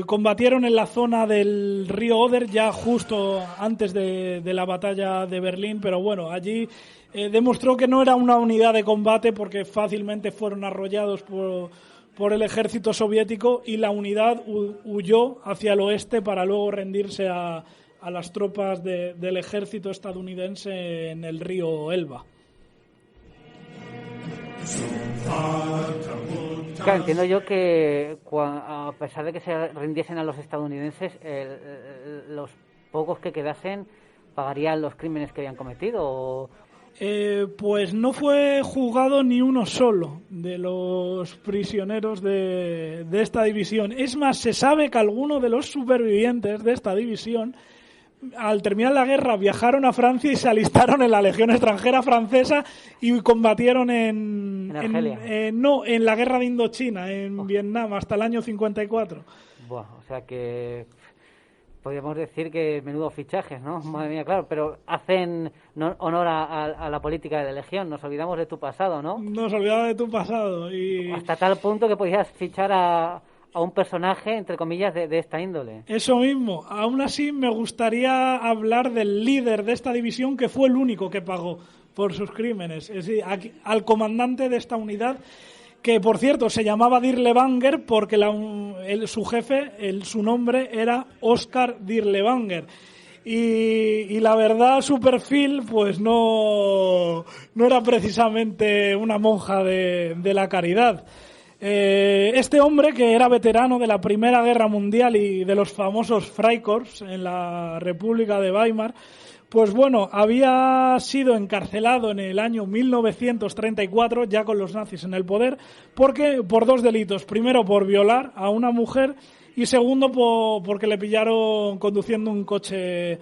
B: Combatieron en la zona del río Oder ya justo antes de la batalla de Berlín, pero bueno, allí demostró que no era una unidad de combate porque fácilmente fueron arrollados por el ejército soviético y la unidad huyó hacia el oeste para luego rendirse a las tropas del ejército estadounidense en el río Elba.
A: Claro, entiendo yo que a pesar de que se rindiesen a los estadounidenses, los pocos que quedasen pagarían los crímenes que habían cometido.
B: Pues no fue juzgado ni uno solo de los prisioneros de esta división. Es más, se sabe que algunos de los supervivientes de esta división, al terminar la guerra, viajaron a Francia y se alistaron en la Legión extranjera francesa y combatieron en
A: Argelia.
B: En la guerra de Indochina, en Vietnam, hasta el año 54.
A: Buah, o sea que podríamos decir que menudo fichajes, ¿no? Madre mía, claro, pero hacen honor a la política de la Legión. Nos olvidamos de tu pasado, ¿no?
B: Nos olvidamos de tu pasado. Y
A: hasta tal punto que podías fichar a un personaje, entre comillas, de esta índole.
B: Eso mismo. Aún así, me gustaría hablar del líder de esta división, que fue el único que pagó por sus crímenes. Es decir, al comandante de esta unidad, que por cierto se llamaba Dirlewanger porque su jefe, su nombre era Oscar Dirlewanger. Y la verdad, su perfil pues no era precisamente una monja de la caridad. Este hombre, que era veterano de la Primera Guerra Mundial y de los famosos Freikorps en la República de Weimar, pues bueno, había sido encarcelado en el año 1934, ya con los nazis en el poder, por 2 delitos. Primero, por violar a una mujer, y segundo, porque le pillaron conduciendo un coche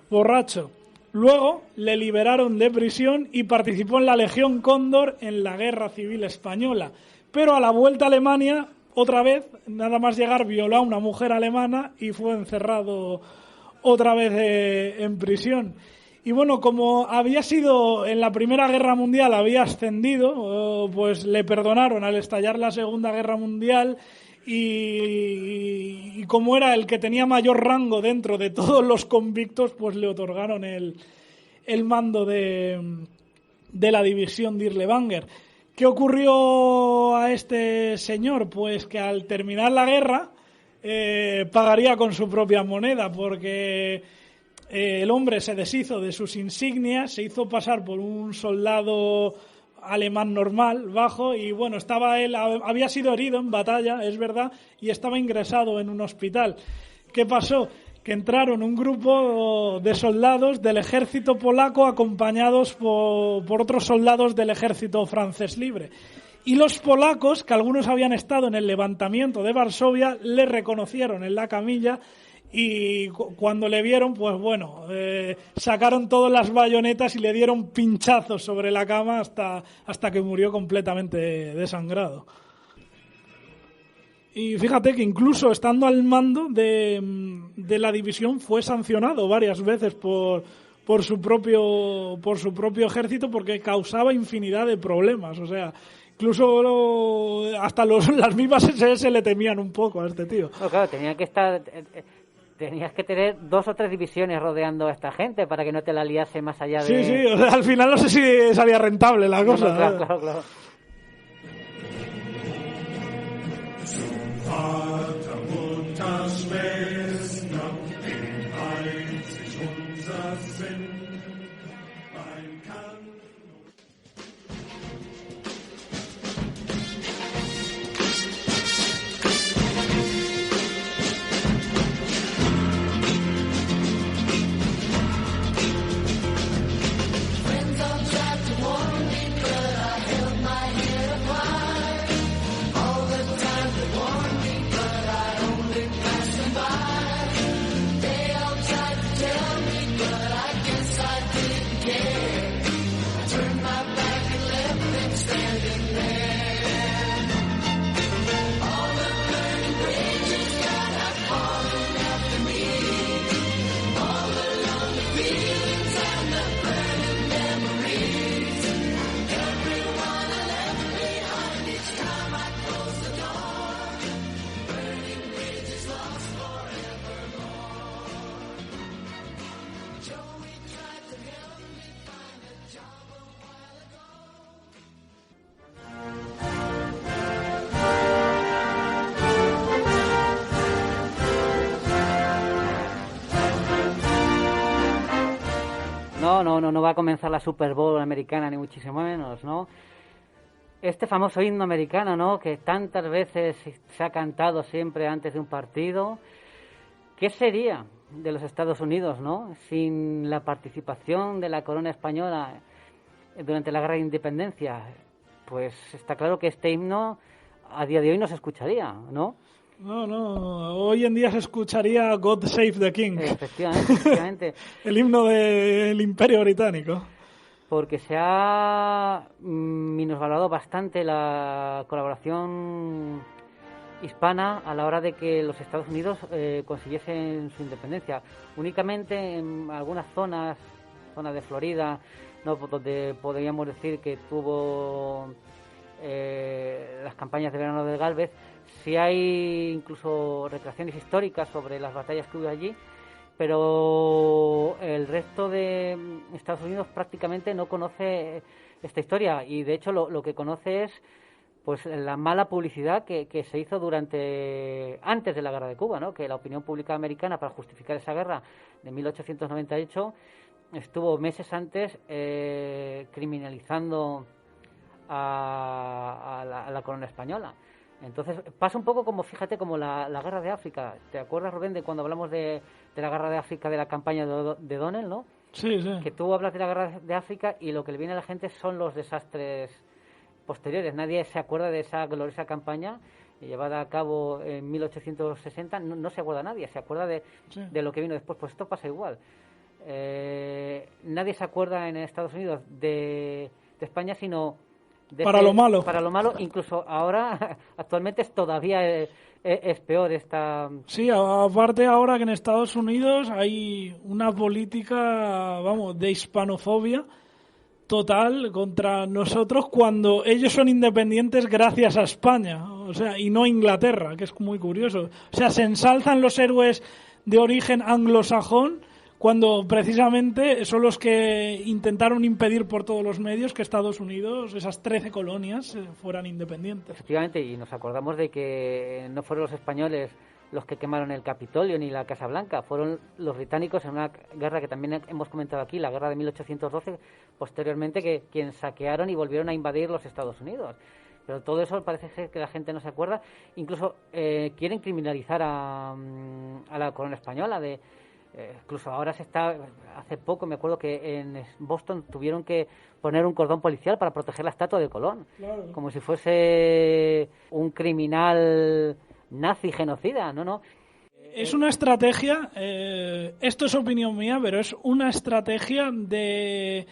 B: borracho. Luego le liberaron de prisión y participó en la Legión Cóndor en la Guerra Civil Española. Pero a la vuelta a Alemania, otra vez, nada más llegar, violó a una mujer alemana y fue encerrado otra vez en prisión. Y bueno, como había sido en la Primera Guerra Mundial, había ascendido, pues le perdonaron al estallar la Segunda Guerra Mundial y como era el que tenía mayor rango dentro de todos los convictos, pues le otorgaron el mando de la división Dirlewanger. ¿Qué ocurrió a este señor? Pues que al terminar la guerra pagaría con su propia moneda, porque el hombre se deshizo de sus insignias, se hizo pasar por un soldado alemán normal, bajo, y bueno, había sido herido en batalla, es verdad, y estaba ingresado en un hospital. ¿Qué pasó? Que entraron un grupo de soldados del ejército polaco acompañados por otros soldados del ejército francés libre. Y los polacos, que algunos habían estado en el levantamiento de Varsovia, le reconocieron en la camilla y cuando le vieron, pues bueno, sacaron todas las bayonetas y le dieron pinchazos sobre la cama hasta que murió completamente desangrado. Y fíjate que incluso estando al mando de la división fue sancionado varias veces por su propio ejército, porque causaba infinidad de problemas. O sea, incluso hasta las mismas SS le temían un poco a este tío.
A: No, claro, tenías que tener 2 o 3 divisiones rodeando a esta gente para que no te la liase más allá de...
B: Sí, o sea, al final no sé si salía rentable la cosa.
A: No, claro.
C: Vater, Mutter, Schwester, in sich unser Sinn. Ein Kanon.
A: No va a comenzar la Super Bowl americana, ni muchísimo menos, ¿no? Este famoso himno americano, ¿no?, que tantas veces se ha cantado siempre antes de un partido. ¿Qué sería de los Estados Unidos, ¿no?, sin la participación de la corona española durante la Guerra de Independencia? Pues está claro que este himno a día de hoy no se escucharía, ¿no?
B: No, hoy en día se escucharía God Save the King.
A: Efectivamente.
B: El himno del Imperio Británico.
A: Porque se ha minusvalorado bastante la colaboración hispana a la hora de que los Estados Unidos consiguiesen su independencia. Únicamente en algunas zonas de Florida, ¿no?, donde podríamos decir que tuvo las campañas de verano de Gálvez, sí hay incluso recreaciones históricas sobre las batallas que hubo allí, pero el resto de Estados Unidos prácticamente no conoce esta historia, y de hecho lo que conoce es pues la mala publicidad que se hizo antes de la guerra de Cuba, ¿no?, que la opinión pública americana, para justificar esa guerra de 1898, estuvo meses antes criminalizando a la corona española. Entonces pasa un poco como, fíjate, como la guerra de África. ¿Te acuerdas, Rubén, de cuando hablamos de la guerra de África, de la campaña de Donnell, ¿no?
B: Sí.
A: Que tú hablas de la guerra de África y lo que le viene a la gente son los desastres posteriores. Nadie se acuerda de esa gloriosa campaña llevada a cabo en 1860. No se acuerda nadie, se acuerda de lo que vino después. Pues esto pasa igual. Nadie se acuerda en Estados Unidos de España, sino
B: para lo malo.
A: Para lo malo, incluso ahora, actualmente todavía es peor esta...
B: Sí, aparte ahora que en Estados Unidos hay una política, de hispanofobia total contra nosotros cuando ellos son independientes gracias a España, o sea, y no Inglaterra, que es muy curioso. O sea, se ensalzan los héroes de origen anglosajón cuando precisamente son los que intentaron impedir por todos los medios que Estados Unidos, esas 13 colonias, fueran independientes.
A: Efectivamente, y nos acordamos de que no fueron los españoles los que quemaron el Capitolio ni la Casa Blanca, fueron los británicos en una guerra que también hemos comentado aquí, la guerra de 1812, posteriormente, que quienes saquearon y volvieron a invadir los Estados Unidos. Pero todo eso parece ser que la gente no se acuerda. Incluso quieren criminalizar a la corona española. Incluso ahora hace poco me acuerdo que en Boston tuvieron que poner un cordón policial para proteger la estatua de Colón, claro, como si fuese un criminal nazi genocida. No.
B: Es una estrategia, esto es opinión mía, pero es una estrategia de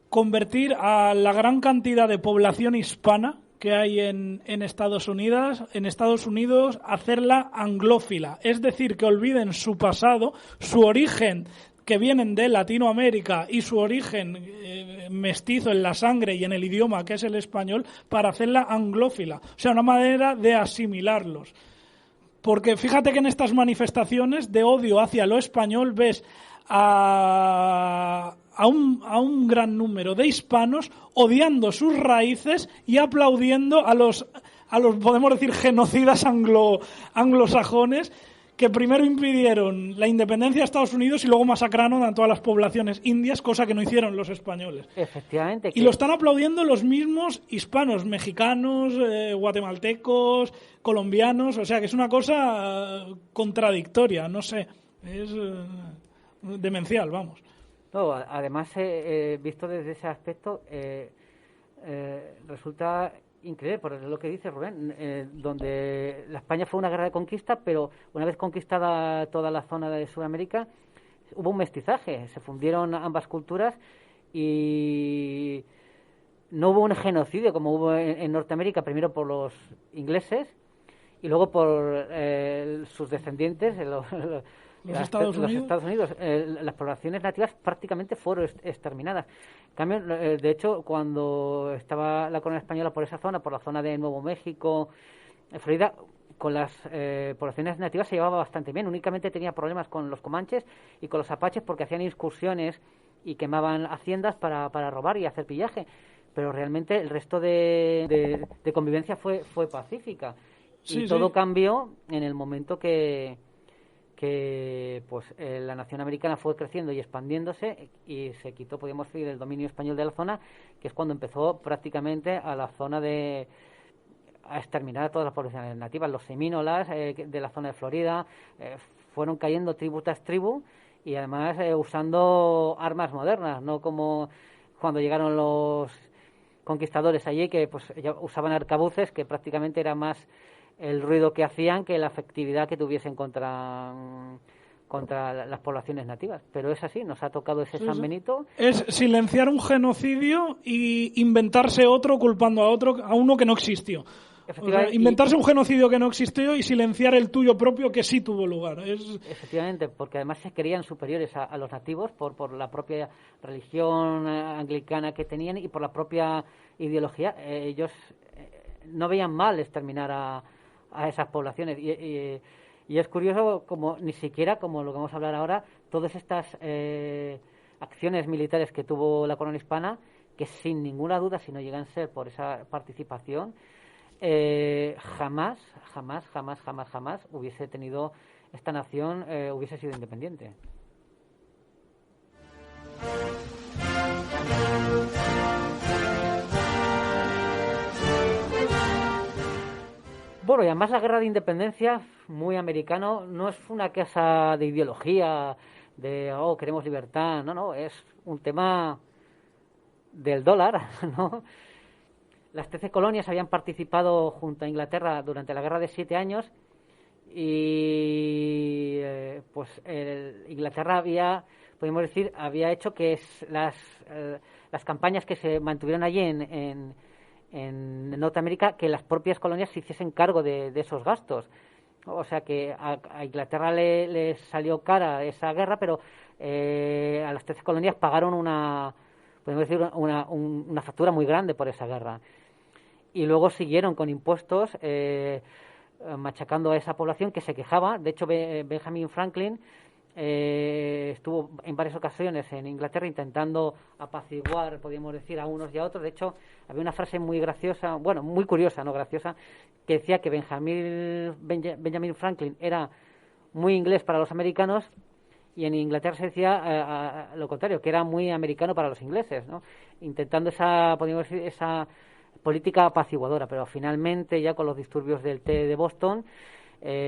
B: convertir a la gran cantidad de población hispana que hay en Estados Unidos, hacerla anglófila, es decir, que olviden su pasado, su origen, que vienen de Latinoamérica, y su origen mestizo en la sangre y en el idioma, que es el español, para hacerla anglófila, o sea, una manera de asimilarlos. Porque fíjate que en estas manifestaciones de odio hacia lo español ves a un gran número de hispanos odiando sus raíces y aplaudiendo a los a los, podemos decir, genocidas anglosajones, que primero impidieron la independencia de Estados Unidos y luego masacraron a todas las poblaciones indias, cosa que no hicieron los españoles.
A: Efectivamente.
B: Y lo están aplaudiendo los mismos hispanos, mexicanos, guatemaltecos, colombianos, o sea que es una cosa contradictoria, no sé, es demencial, vamos.
A: No, además, visto desde ese aspecto, resulta increíble, por lo que dice Rubén, donde la España fue una guerra de conquista, pero una vez conquistada toda la zona de Sudamérica, hubo un mestizaje, se fundieron ambas culturas y no hubo un genocidio como hubo en Norteamérica, primero por los ingleses y luego por sus descendientes,
B: los Estados
A: Unidos. Las poblaciones nativas prácticamente fueron exterminadas. En cambio, de hecho, cuando estaba la corona española por esa zona, por la zona de Nuevo México, Florida, con las poblaciones nativas se llevaba bastante bien. Únicamente tenía problemas con los comanches y con los apaches porque hacían excursiones y quemaban haciendas para robar y hacer pillaje. Pero realmente el resto de convivencia fue pacífica.
B: Sí,
A: y todo
B: sí.
A: cambió en el momento que pues la nación americana fue creciendo y expandiéndose y se quitó, podríamos decir, el dominio español de la zona, que es cuando empezó prácticamente a la zona a exterminar a todas las poblaciones nativas. Los semínolas de la zona de Florida fueron cayendo tribu tras tribu y además usando armas modernas, no como cuando llegaron los conquistadores allí, que pues ya usaban arcabuces, que prácticamente era más el ruido que hacían que la efectividad que tuviesen contra las poblaciones nativas. Pero es así, nos ha tocado ese San Benito.
B: Es silenciar un genocidio y inventarse otro culpando a uno que no existió. O sea, inventarse un genocidio que no existió y silenciar el tuyo propio que sí tuvo lugar.
A: Efectivamente, porque además se creían superiores a los nativos por la propia religión anglicana que tenían y por la propia ideología. Ellos no veían mal exterminar a esas poblaciones y es curioso como ni siquiera, como lo que vamos a hablar ahora, todas estas acciones militares que tuvo la corona hispana, que sin ninguna duda, si no llegan a ser por esa participación, jamás hubiese tenido esta nación, hubiese sido independiente. Bueno, y además la guerra de independencia, muy americano, no es una cosa de ideología, de, queremos libertad, no, es un tema del dólar, ¿no? Las 13 colonias habían participado junto a Inglaterra durante la guerra de 7 años y Inglaterra había hecho que las campañas que se mantuvieron allí en Norteamérica, que las propias colonias se hiciesen cargo de esos gastos. O sea que a Inglaterra le salió cara esa guerra, pero a las 13 colonias pagaron una factura muy grande por esa guerra. Y luego siguieron con impuestos machacando a esa población que se quejaba. De hecho, Benjamin Franklin estuvo en varias ocasiones en Inglaterra intentando apaciguar, podríamos decir, a unos y a otros. De hecho, había una frase muy graciosa, bueno, muy curiosa, no graciosa, que decía que Benjamin Franklin era muy inglés para los americanos y en Inglaterra se decía lo contrario, que era muy americano para los ingleses, ¿no? Intentando podríamos decir, esa política apaciguadora, pero finalmente ya con los disturbios del té de Boston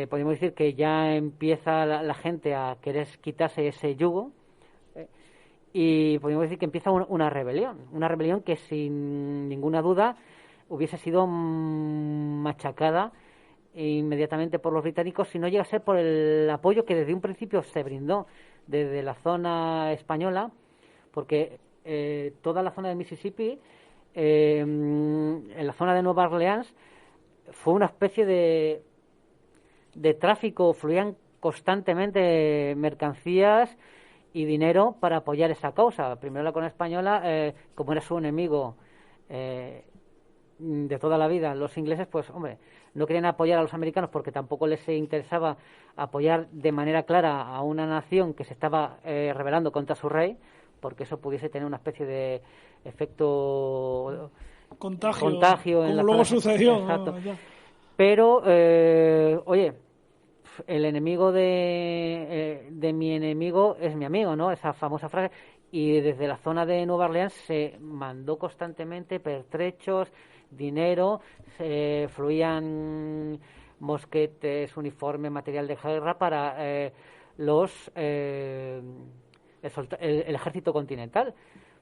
A: podemos decir que ya empieza la gente a querer quitarse ese yugo y podemos decir que empieza una rebelión que sin ninguna duda hubiese sido machacada inmediatamente por los británicos si no llega a ser por el apoyo que desde un principio se brindó desde la zona española, porque toda la zona de Mississippi, en la zona de Nueva Orleans, fue una especie de tráfico, fluían constantemente mercancías y dinero para apoyar esa causa. Primero la corona española, como era su enemigo de toda la vida, los ingleses, pues hombre, no querían apoyar a los americanos porque tampoco les interesaba apoyar de manera clara a una nación que se estaba rebelando contra su rey, porque eso pudiese tener una especie de efecto
B: contagio
A: en
B: como
A: la
B: luego
A: zona.
B: sucedió.
A: Exacto.
B: ¿no? Ya.
A: Pero, oye, el enemigo de mi enemigo es mi amigo, ¿no? Esa famosa frase. Y desde la zona de Nueva Orleans se mandó constantemente pertrechos, dinero, fluían mosquetes, uniformes, material de guerra para el ejército continental.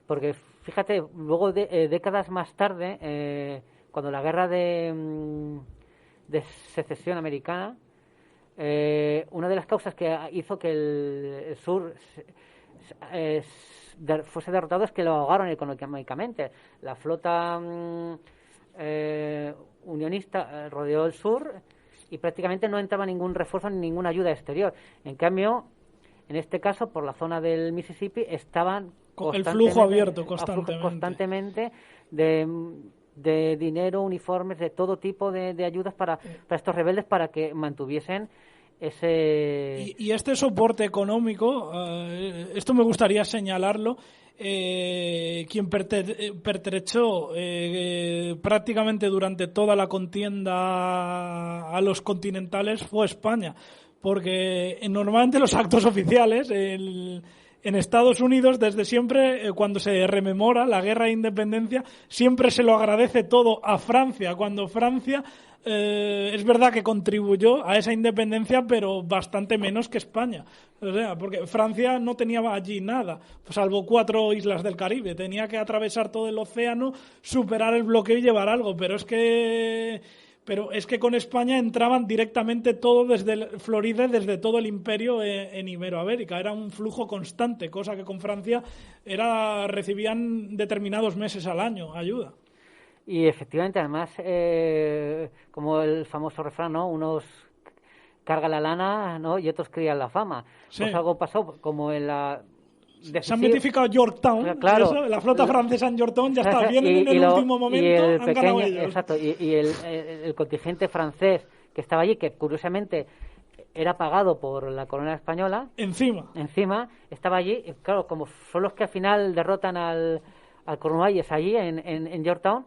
A: Porque fíjate, luego décadas más tarde, cuando la guerra de secesión americana, una de las causas que hizo que el sur fuese derrotado es que lo ahogaron económicamente. La flota unionista rodeó el sur y prácticamente no entraba ningún refuerzo ni ninguna ayuda exterior. En cambio, en este caso, por la zona del Mississippi estaban
B: el flujo abierto constantemente
A: de dinero, uniformes, de todo tipo de ayudas para estos rebeldes para que mantuviesen ese...
B: Y este soporte económico, esto me gustaría señalarlo, quien pertrechó prácticamente durante toda la contienda a los continentales fue España, porque normalmente los actos oficiales en Estados Unidos, desde siempre, cuando se rememora la guerra de independencia, siempre se lo agradece todo a Francia, cuando Francia es verdad que contribuyó a esa independencia, pero bastante menos que España. O sea, porque Francia no tenía allí nada, salvo 4 islas del Caribe. Tenía que atravesar todo el océano, superar el bloqueo y llevar algo. Pero es que con España entraban directamente todo desde Florida, desde todo el imperio en Iberoamérica. Era un flujo constante, cosa que con Francia recibían determinados meses al año ayuda.
A: Y efectivamente, además, como el famoso refrán, ¿no? Unos cargan la lana, ¿no? Y otros crían la fama.
B: Sí.
A: Pues algo pasó como en la...
B: Se han mitificado Yorktown,
A: claro,
B: eso, la flota francesa en Yorktown ya está, vienen en el último momento, han ganado ellos.
A: Exacto, y el contingente francés que estaba allí, que curiosamente era pagado por la corona española. Encima, estaba allí, y claro, como son los que al final derrotan al Cornualles allí en Yorktown.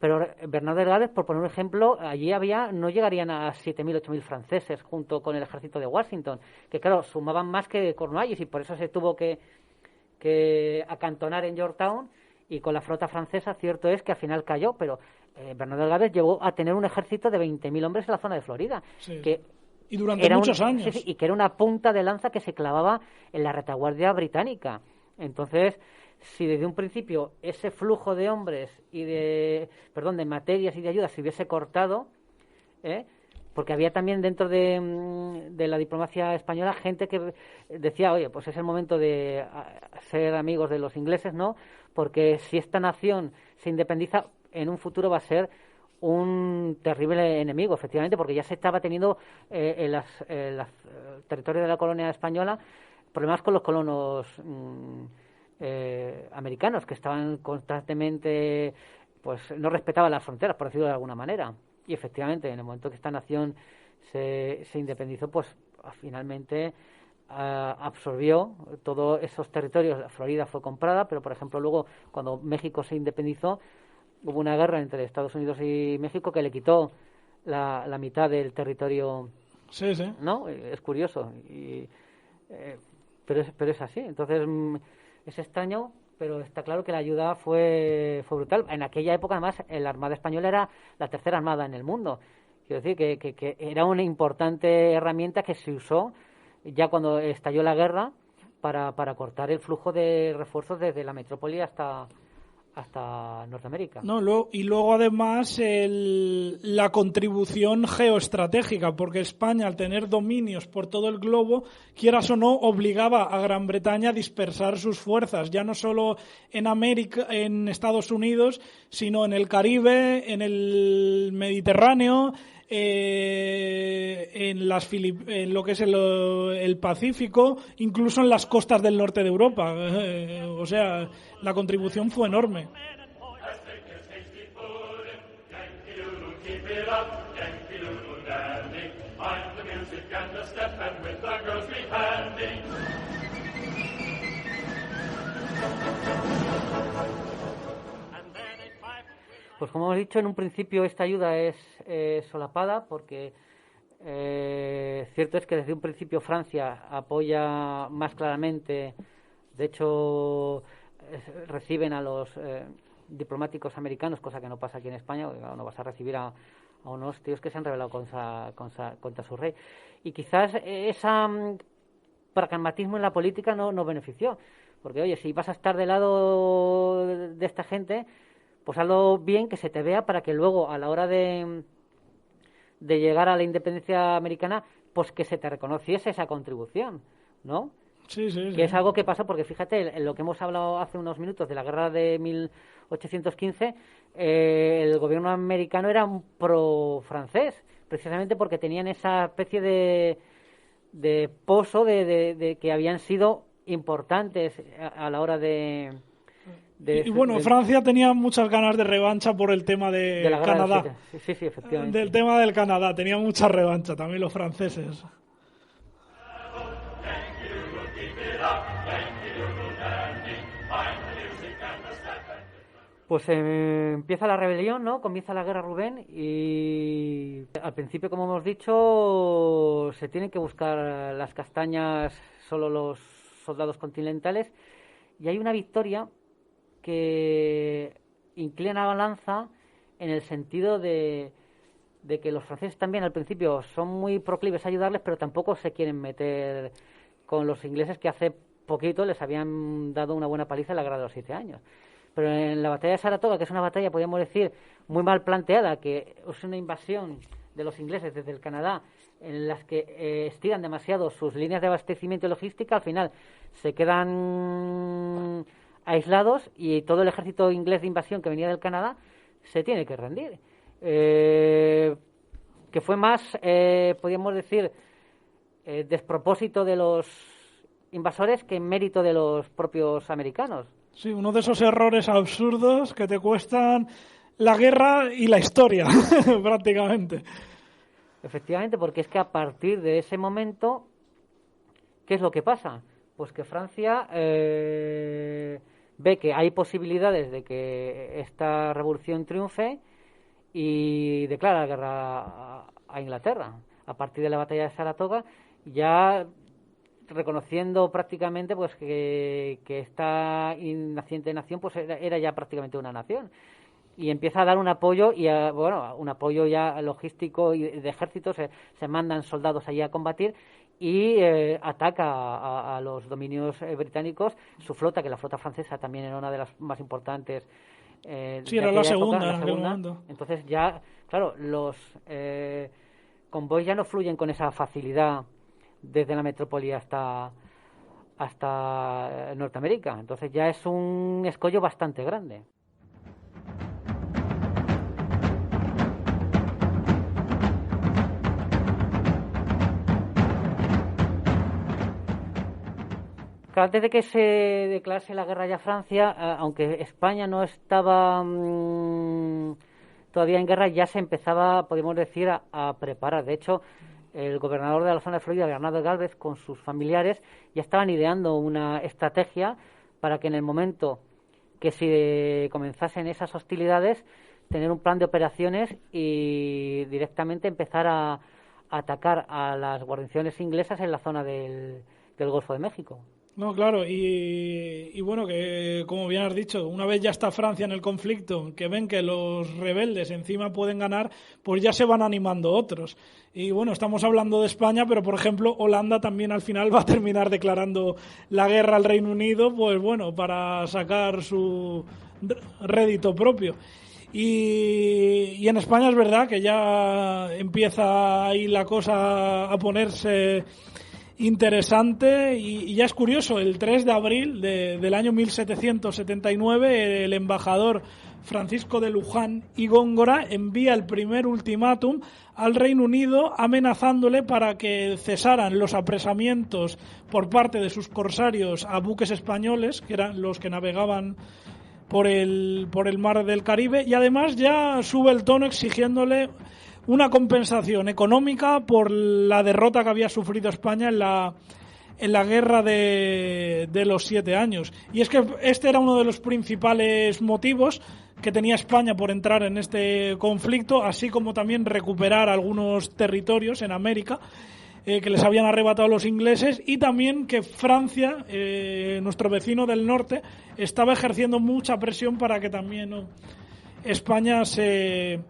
A: Pero Bernardo de Gales, por poner un ejemplo, allí no llegarían a 7.000, 8.000 franceses junto con el ejército de Washington, que claro, sumaban más que Cornualles y por eso se tuvo que acantonar en Yorktown, y con la flota francesa cierto es que al final cayó, pero Bernardo de Gales llegó a tener un ejército de 20.000 hombres en la zona de Florida.
B: Sí.
A: Que
B: y durante muchos años.
A: Sí, y que era una punta de lanza que se clavaba en la retaguardia británica. Entonces, si desde un principio ese flujo de hombres y de materias y de ayudas se hubiese cortado, porque había también dentro de la diplomacia española gente que decía, oye, pues es el momento de ser amigos de los ingleses, ¿no? Porque si esta nación se independiza, en un futuro va a ser un terrible enemigo, efectivamente, porque ya se estaba teniendo en los territorios de la colonia española problemas con los colonos americanos, que estaban constantemente, pues no respetaban las fronteras, por decirlo de alguna manera. Y efectivamente, en el momento que esta nación se independizó, pues finalmente absorbió todos esos territorios. Florida fue comprada, pero por ejemplo luego cuando México se independizó hubo una guerra entre Estados Unidos y México que le quitó la mitad del territorio.
B: Sí.
A: ¿No? Es curioso. Pero es así. Entonces es extraño, pero está claro que la ayuda fue brutal. En aquella época, además, la Armada Española era la tercera armada en el mundo. Quiero decir que era una importante herramienta que se usó ya cuando estalló la guerra para cortar el flujo de refuerzos desde la metrópoli hasta Norteamérica.
B: Y luego además la contribución geoestratégica, porque España, al tener dominios por todo el globo, quieras o no, obligaba a Gran Bretaña a dispersar sus fuerzas, ya no solo en América, en Estados Unidos, sino en el Caribe, en el Mediterráneo, en lo que es el Pacífico, incluso en las costas del norte de Europa. O sea, la contribución fue enorme.
A: Pues como hemos dicho, en un principio esta ayuda es solapada porque cierto es que desde un principio Francia apoya más claramente, de hecho reciben a los diplomáticos americanos, cosa que no pasa aquí en España, porque claro, no vas a recibir a unos tíos que se han rebelado contra su rey. Y quizás ese pragmatismo en la política no benefició, porque oye, si vas a estar del lado de esta gente, pues hazlo bien, que se te vea, para que luego a la hora de llegar a la independencia americana, pues que se te reconociese esa contribución, ¿no?
B: Sí.
A: Que es algo que pasa porque, fíjate, en lo que hemos hablado hace unos minutos de la guerra de 1815, el gobierno americano era un pro-francés, precisamente porque tenían esa especie de pozo de que habían sido importantes a la hora de
B: bueno, Francia tenía muchas ganas de revancha por el tema de
A: la
B: Canadá.
A: Sí, efectivamente.
B: Del tema del Canadá, tenía mucha revancha también los franceses.
A: Pues empieza la rebelión, ¿no? Comienza la guerra Rubén y al principio, como hemos dicho, se tienen que buscar las castañas solo los soldados continentales, y hay una victoria que inclina la balanza en el sentido de que los franceses también al principio son muy proclives a ayudarles, pero tampoco se quieren meter con los ingleses, que hace poquito les habían dado una buena paliza en la guerra de los 7 años. Pero en la batalla de Saratoga, que es una batalla, podríamos decir, muy mal planteada, que es una invasión de los ingleses desde el Canadá, en las que estiran demasiado sus líneas de abastecimiento y logística, al final se quedan aislados y todo el ejército inglés de invasión que venía del Canadá se tiene que rendir. Que fue más, podríamos decir, despropósito de los invasores que mérito de los propios americanos.
B: Sí, uno de esos errores absurdos que te cuestan la guerra y la historia, prácticamente.
A: Efectivamente, porque es que a partir de ese momento, ¿qué es lo que pasa? Pues que Francia ve que hay posibilidades de que esta revolución triunfe y declara la guerra a Inglaterra. A partir de la batalla de Saratoga, ya reconociendo prácticamente pues que esta naciente nación pues era ya prácticamente una nación, y empieza a dar un apoyo un apoyo ya logístico y de ejército. Se mandan soldados allí a combatir y ataca a los dominios británicos. Su flota, que la flota francesa también era una de las más importantes,
B: sí, era la segunda.
A: Entonces ya, claro, los convoys ya no fluyen con esa facilidad desde la metrópoli hasta Norteamérica. Entonces ya es un escollo bastante grande. Claro, antes de que se declarase la guerra ya a Francia, aunque España no estaba todavía en guerra, ya se empezaba, podemos decir, a preparar. De hecho, el gobernador de la zona de Florida, Bernardo Gálvez, con sus familiares, ya estaban ideando una estrategia para que en el momento que se comenzasen esas hostilidades, tener un plan de operaciones y directamente empezar a atacar a las guarniciones inglesas en la zona del Golfo de México.
B: No, claro, y bueno, que como bien has dicho, una vez ya está Francia en el conflicto, que ven que los rebeldes encima pueden ganar, pues ya se van animando otros. Y bueno, estamos hablando de España, pero por ejemplo, Holanda también al final va a terminar declarando la guerra al Reino Unido, pues bueno, para sacar su rédito propio. Y en España es verdad que ya empieza ahí la cosa a ponerse interesante y ya es curioso. El 3 de abril del año 1779 el embajador Francisco de Luján y Góngora envía el primer ultimátum al Reino Unido amenazándole para que cesaran los apresamientos por parte de sus corsarios a buques españoles, que eran los que navegaban por el mar del Caribe, y además ya sube el tono exigiéndole una compensación económica por la derrota que había sufrido España en la guerra de los 7 años. Y es que este era uno de los principales motivos que tenía España por entrar en este conflicto, así como también recuperar algunos territorios en América que les habían arrebatado los ingleses, y también que Francia, nuestro vecino del norte, estaba ejerciendo mucha presión para que también España se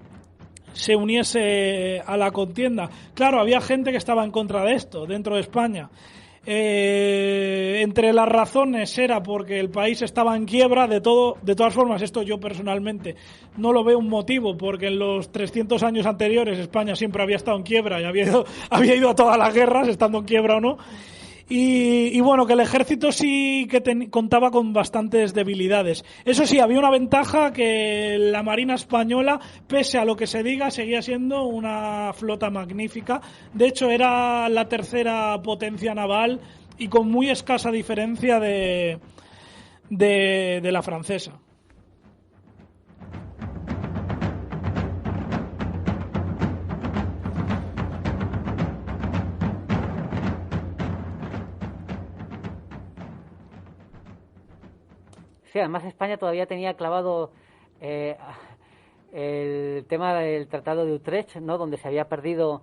B: uniese a la contienda. Claro, había gente que estaba en contra de esto dentro de España. Entre las razones era porque el país estaba en quiebra. De todas formas, esto yo personalmente no lo veo un motivo, porque en los 300 años anteriores España siempre había estado en quiebra y había ido a todas las guerras, estando en quiebra o no. Y bueno, que el ejército sí que contaba con bastantes debilidades. Eso sí, había una ventaja, que la Marina Española, pese a lo que se diga, seguía siendo una flota magnífica. De hecho, era la tercera potencia naval y con muy escasa diferencia de la francesa.
A: Sí, además España todavía tenía clavado el tema del Tratado de Utrecht, ¿no? Donde se había perdido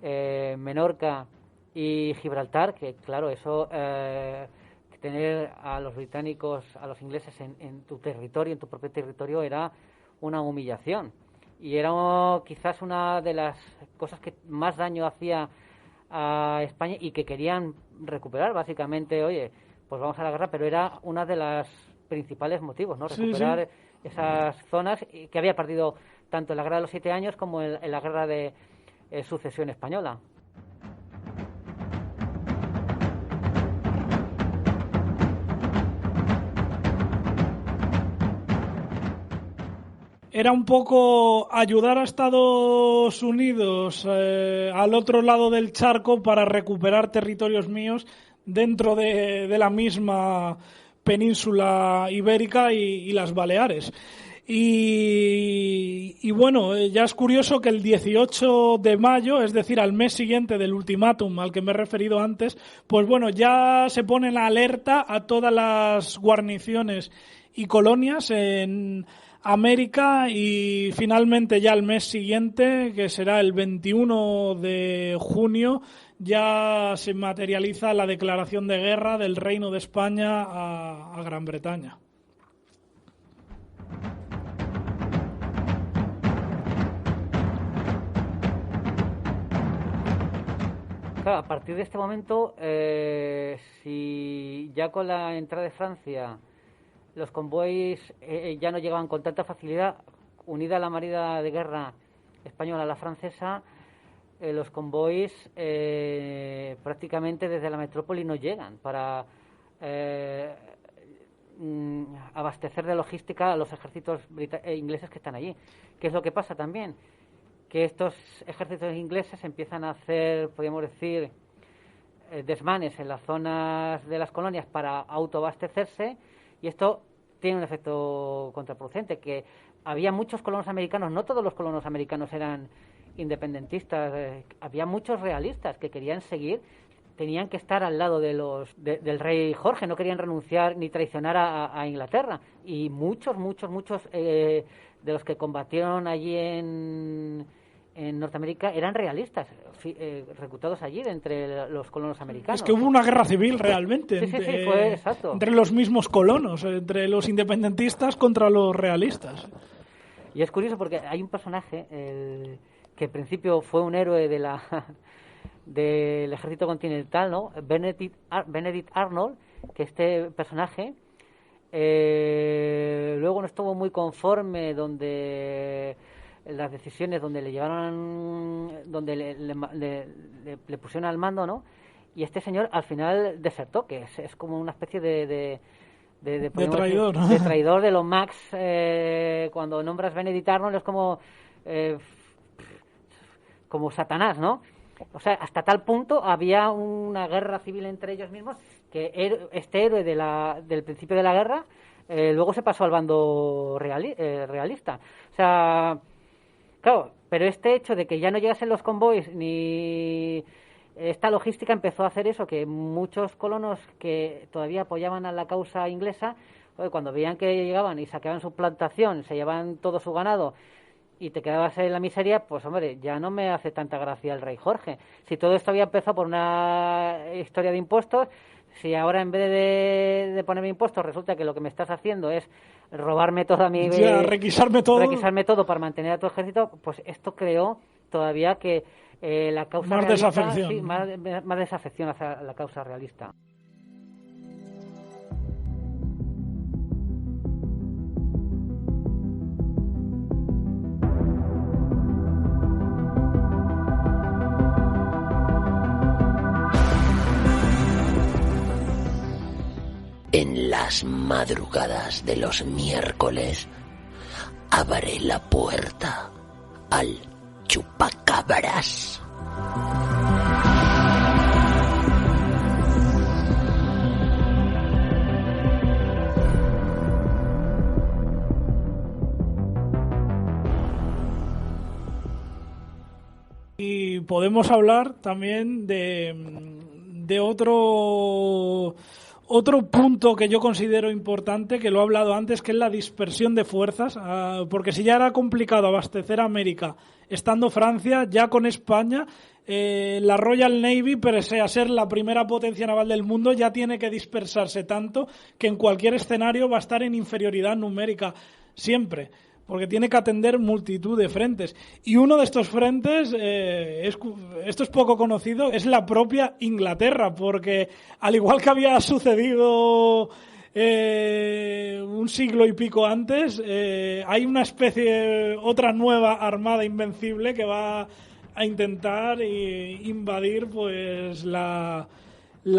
A: Menorca y Gibraltar, que claro, eso, tener a los británicos, a los ingleses en tu territorio, en tu propio territorio, era una humillación. Y era quizás una de las cosas que más daño hacía a España y que querían recuperar, básicamente. Oye, pues vamos a la guerra, pero era una de las principales motivos, ¿no? Recuperar esas zonas que había perdido tanto en la guerra de los 7 años como en la guerra de sucesión española.
B: Era un poco ayudar a Estados Unidos al otro lado del charco para recuperar territorios míos dentro de la misma península ibérica y las Baleares. Y bueno, ya es curioso que el 18 de mayo, es decir, al mes siguiente del ultimátum al que me he referido antes, pues bueno, ya se pone en alerta a todas las guarniciones y colonias en América, y finalmente ya al mes siguiente, que será el 21 de junio, ya se materializa la declaración de guerra del Reino de España a Gran Bretaña.
A: Claro, a partir de este momento, si ya con la entrada de Francia los convoys ya no llegaban con tanta facilidad, unida a la marina de guerra española a la francesa, los convoys prácticamente desde la metrópoli no llegan para abastecer de logística a los ejércitos ingleses que están allí. ¿Qué es lo que pasa también? Que estos ejércitos ingleses empiezan a hacer, podríamos decir, desmanes en las zonas de las colonias para autoabastecerse, y esto tiene un efecto contraproducente, que había muchos colonos americanos, no todos los colonos americanos eran independentistas, había muchos realistas que querían seguir, tenían que estar al lado del rey Jorge, no querían renunciar ni traicionar a Inglaterra, y muchos de los que combatieron allí en Norteamérica eran realistas, reclutados allí de entre los colonos americanos.
B: Es que hubo una guerra civil realmente
A: sí, fue exacto.
B: Entre los mismos colonos, entre los independentistas contra los realistas.
A: Y es curioso porque hay un personaje que en principio fue un héroe del ejército continental, ¿no? Benedict Arnold, que este personaje luego no estuvo muy conforme donde las decisiones, donde le llevaron, donde le pusieron al mando, ¿no? Y este señor al final desertó, que es como una especie de
B: traidor, ¿no?
A: De traidor de los Max. Cuando nombras Benedict Arnold es como Satanás, ¿no? O sea, hasta tal punto había una guerra civil entre ellos mismos que este héroe del principio de la guerra luego se pasó al bando realista. O sea, claro, pero este hecho de que ya no llegasen los convoys ni esta logística empezó a hacer eso, que muchos colonos que todavía apoyaban a la causa inglesa, cuando veían que llegaban y saqueaban su plantación, se llevaban todo su ganado y te quedabas en la miseria, pues hombre, ya no me hace tanta gracia el rey Jorge. Si todo esto había empezado por una historia de impuestos, si ahora en vez de ponerme impuestos resulta que lo que me estás haciendo es robarme toda mi...
B: requisarme
A: todo para mantener a tu ejército, pues esto creó todavía que la causa
B: más
A: realista...
B: desafección.
A: Sí, más desafección hacia la causa realista.
D: En las madrugadas de los miércoles, abre la puerta al chupacabras.
B: Y podemos hablar también de otro punto que yo considero importante, que lo he hablado antes, que es la dispersión de fuerzas, porque si ya era complicado abastecer a América estando Francia, ya con España, la Royal Navy, pese a ser la primera potencia naval del mundo, ya tiene que dispersarse tanto que en cualquier escenario va a estar en inferioridad numérica siempre, porque tiene que atender multitud de frentes. Y uno de estos frentes, esto es poco conocido, es la propia Inglaterra, porque al igual que había sucedido un siglo y pico antes, hay una especie, otra nueva armada invencible que va a intentar invadir pues la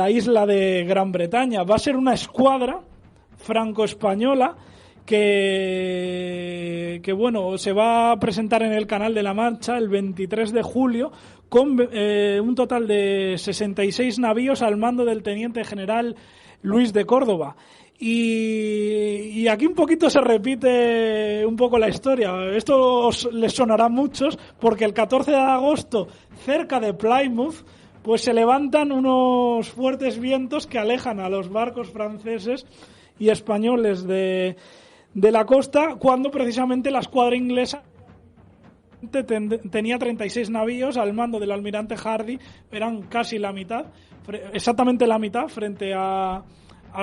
B: isla de Gran Bretaña. Va a ser una escuadra franco-española que bueno, se va a presentar en el Canal de la Mancha el 23 de julio con un total de 66 navíos al mando del teniente general Luis de Córdoba. Y aquí un poquito se repite un poco la historia. Esto les sonará a muchos porque el 14 de agosto, cerca de Plymouth, pues se levantan unos fuertes vientos que alejan a los barcos franceses y españoles de la costa, cuando precisamente la escuadra inglesa tenía 36 navíos al mando del almirante Hardy. Eran casi la mitad, exactamente la mitad, frente a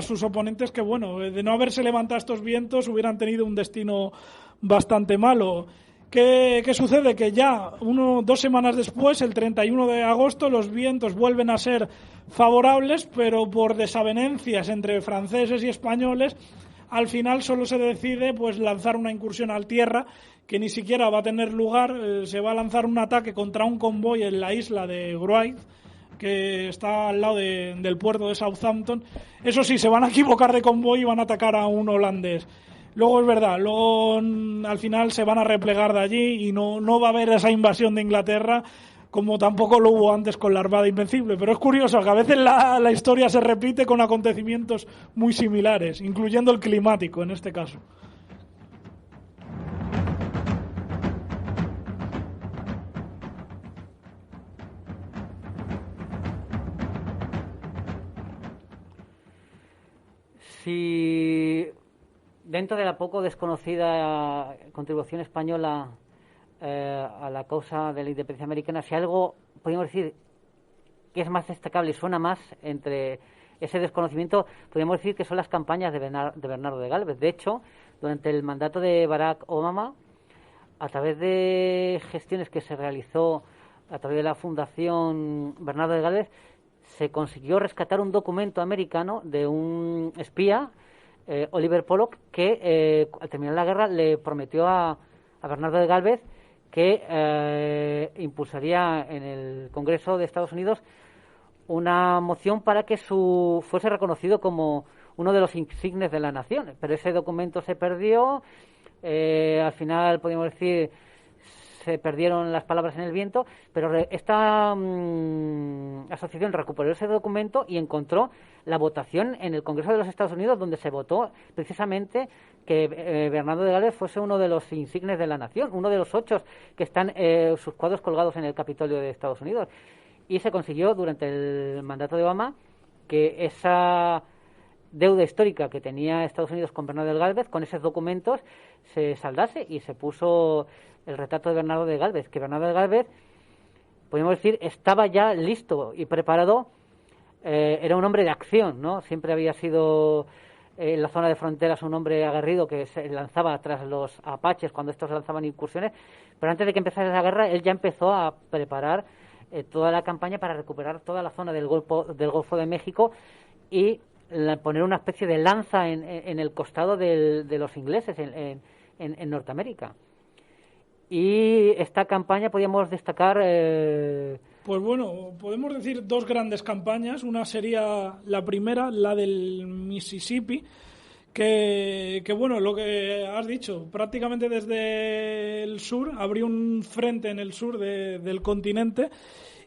B: sus oponentes, que bueno, de no haberse levantado estos vientos hubieran tenido un destino bastante malo. ¿Qué sucede? Que ya 2 semanas después, el 31 de agosto, los vientos vuelven a ser favorables, pero por desavenencias entre franceses y españoles, al final solo se decide pues lanzar una incursión al tierra, que ni siquiera va a tener lugar. Se va a lanzar un ataque contra un convoy en la isla de Grace, que está al lado del puerto de Southampton. Eso sí, se van a equivocar de convoy y van a atacar a un holandés. Luego es verdad, luego al final se van a replegar de allí y no va a haber esa invasión de Inglaterra, como tampoco lo hubo antes con la Armada Invencible. Pero es curioso que a veces la historia se repite con acontecimientos muy similares, incluyendo el climático en este caso.
A: Si dentro de la poco desconocida contribución española a la causa de la independencia americana, si algo podemos decir que es más destacable y suena más entre ese desconocimiento, podemos decir que son las campañas de Bernardo de Gálvez. De hecho, durante el mandato de Barack Obama, a través de gestiones que se realizó a través de la Fundación Bernardo de Gálvez, se consiguió rescatar un documento americano de un espía, Oliver Pollock, que al terminar la guerra le prometió a Bernardo de Gálvez que impulsaría en el Congreso de Estados Unidos una moción para que fuese reconocido como uno de los insignes de la nación. Pero ese documento se perdió, al final podríamos decir se perdieron las palabras en el viento, pero esta asociación recuperó ese documento y encontró la votación en el Congreso de los Estados Unidos, donde se votó precisamente que Bernardo de Gálvez fuese uno de los insignes de la nación, uno de los 8 que están sus cuadros colgados en el Capitolio de Estados Unidos. y se consiguió durante el mandato de Obama que esa deuda histórica que tenía Estados Unidos con Bernardo de Gálvez, con esos documentos se saldase y se puso el retrato de Bernardo de Gálvez, que Bernardo de Gálvez, podemos decir, estaba ya listo y preparado, era un hombre de acción, ¿no? Siempre había sido en la zona de fronteras un hombre aguerrido que se lanzaba tras los apaches cuando estos lanzaban incursiones, pero antes de que empezara la guerra él ya empezó a preparar toda la campaña para recuperar toda la zona del Golfo de México y poner una especie de lanza en el costado de los ingleses en Norteamérica. Y esta campaña podíamos destacar...
B: Pues bueno, podemos decir dos grandes campañas. Una sería la primera, la del Mississippi, que bueno, lo que has dicho, prácticamente desde el sur, abrió un frente en el sur del continente.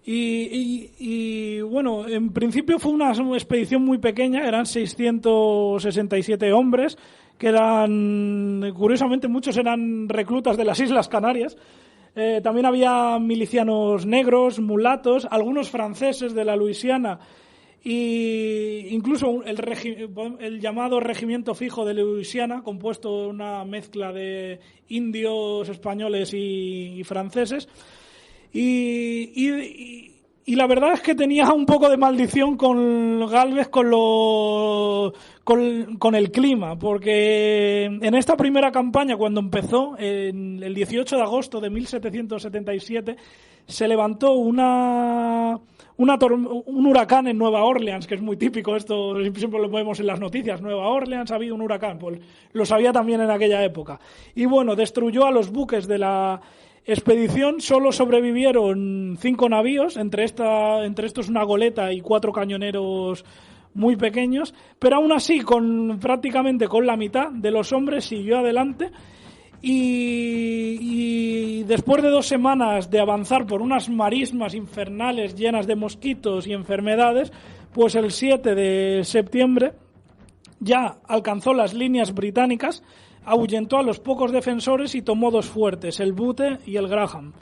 B: Y bueno, en principio fue una expedición muy pequeña, eran 667 hombres, que eran, curiosamente, muchos eran reclutas de las Islas Canarias. También había milicianos negros, mulatos, algunos franceses de la Luisiana y incluso el llamado Regimiento Fijo de Luisiana, compuesto de una mezcla de indios, españoles y franceses. Y la verdad es que tenía un poco de maldición con Gálvez con el clima, porque en esta primera campaña, cuando empezó, en el 18 de agosto de 1777, se levantó un huracán en Nueva Orleans, que es muy típico, esto siempre lo vemos en las noticias, Nueva Orleans ha habido un huracán, pues lo sabía también en aquella época. Y bueno, destruyó a los buques de la expedición. Solo sobrevivieron 5 navíos, entre estos una goleta y 4 cañoneros muy pequeños, pero aún así prácticamente con la mitad de los hombres siguió adelante y después de 2 semanas de avanzar por unas marismas infernales llenas de mosquitos y enfermedades, pues el 7 de septiembre ya alcanzó las líneas británicas, ahuyentó a los pocos defensores y tomó 2 fuertes, el Butte y el Graham.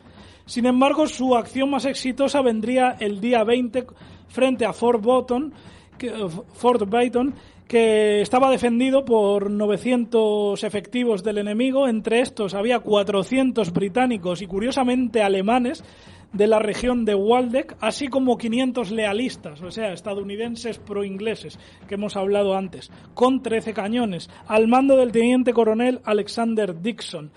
B: Sin embargo, su acción más exitosa vendría el día 20 frente a Fort Bayton, que estaba defendido por 900 efectivos del enemigo. Entre estos había 400 británicos y, curiosamente, alemanes de la región de Waldeck, así como 500 lealistas, o sea, estadounidenses pro-ingleses, que hemos hablado antes, con 13 cañones, al mando del teniente coronel Alexander Dixon.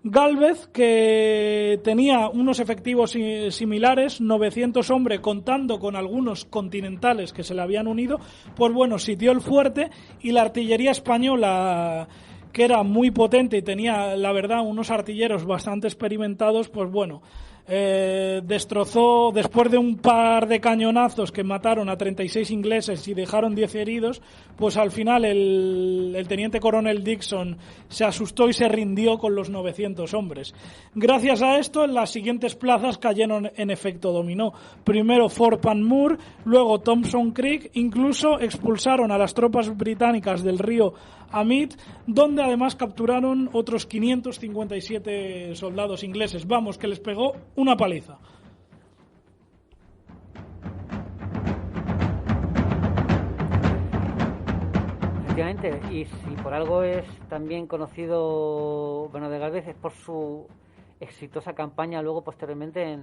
B: Gálvez, que tenía unos efectivos similares, 900 hombres, contando con algunos continentales que se le habían unido, pues bueno, sitió el fuerte y la artillería española, que era muy potente y tenía, la verdad, unos artilleros bastante experimentados, pues bueno, destrozó, después de un par de cañonazos que mataron a 36 ingleses y dejaron 10 heridos, pues al final el teniente coronel Dixon se asustó y se rindió con los 900 hombres. Gracias a esto, en las siguientes plazas cayeron en efecto dominó. Primero Fort Panmure, luego Thompson Creek, incluso expulsaron a las tropas británicas del río Amit, donde además capturaron otros 557 soldados ingleses. Vamos, que les pegó una paliza.
A: Efectivamente, y si por algo es también conocido Bernardo de Gálvez es por su exitosa campaña luego posteriormente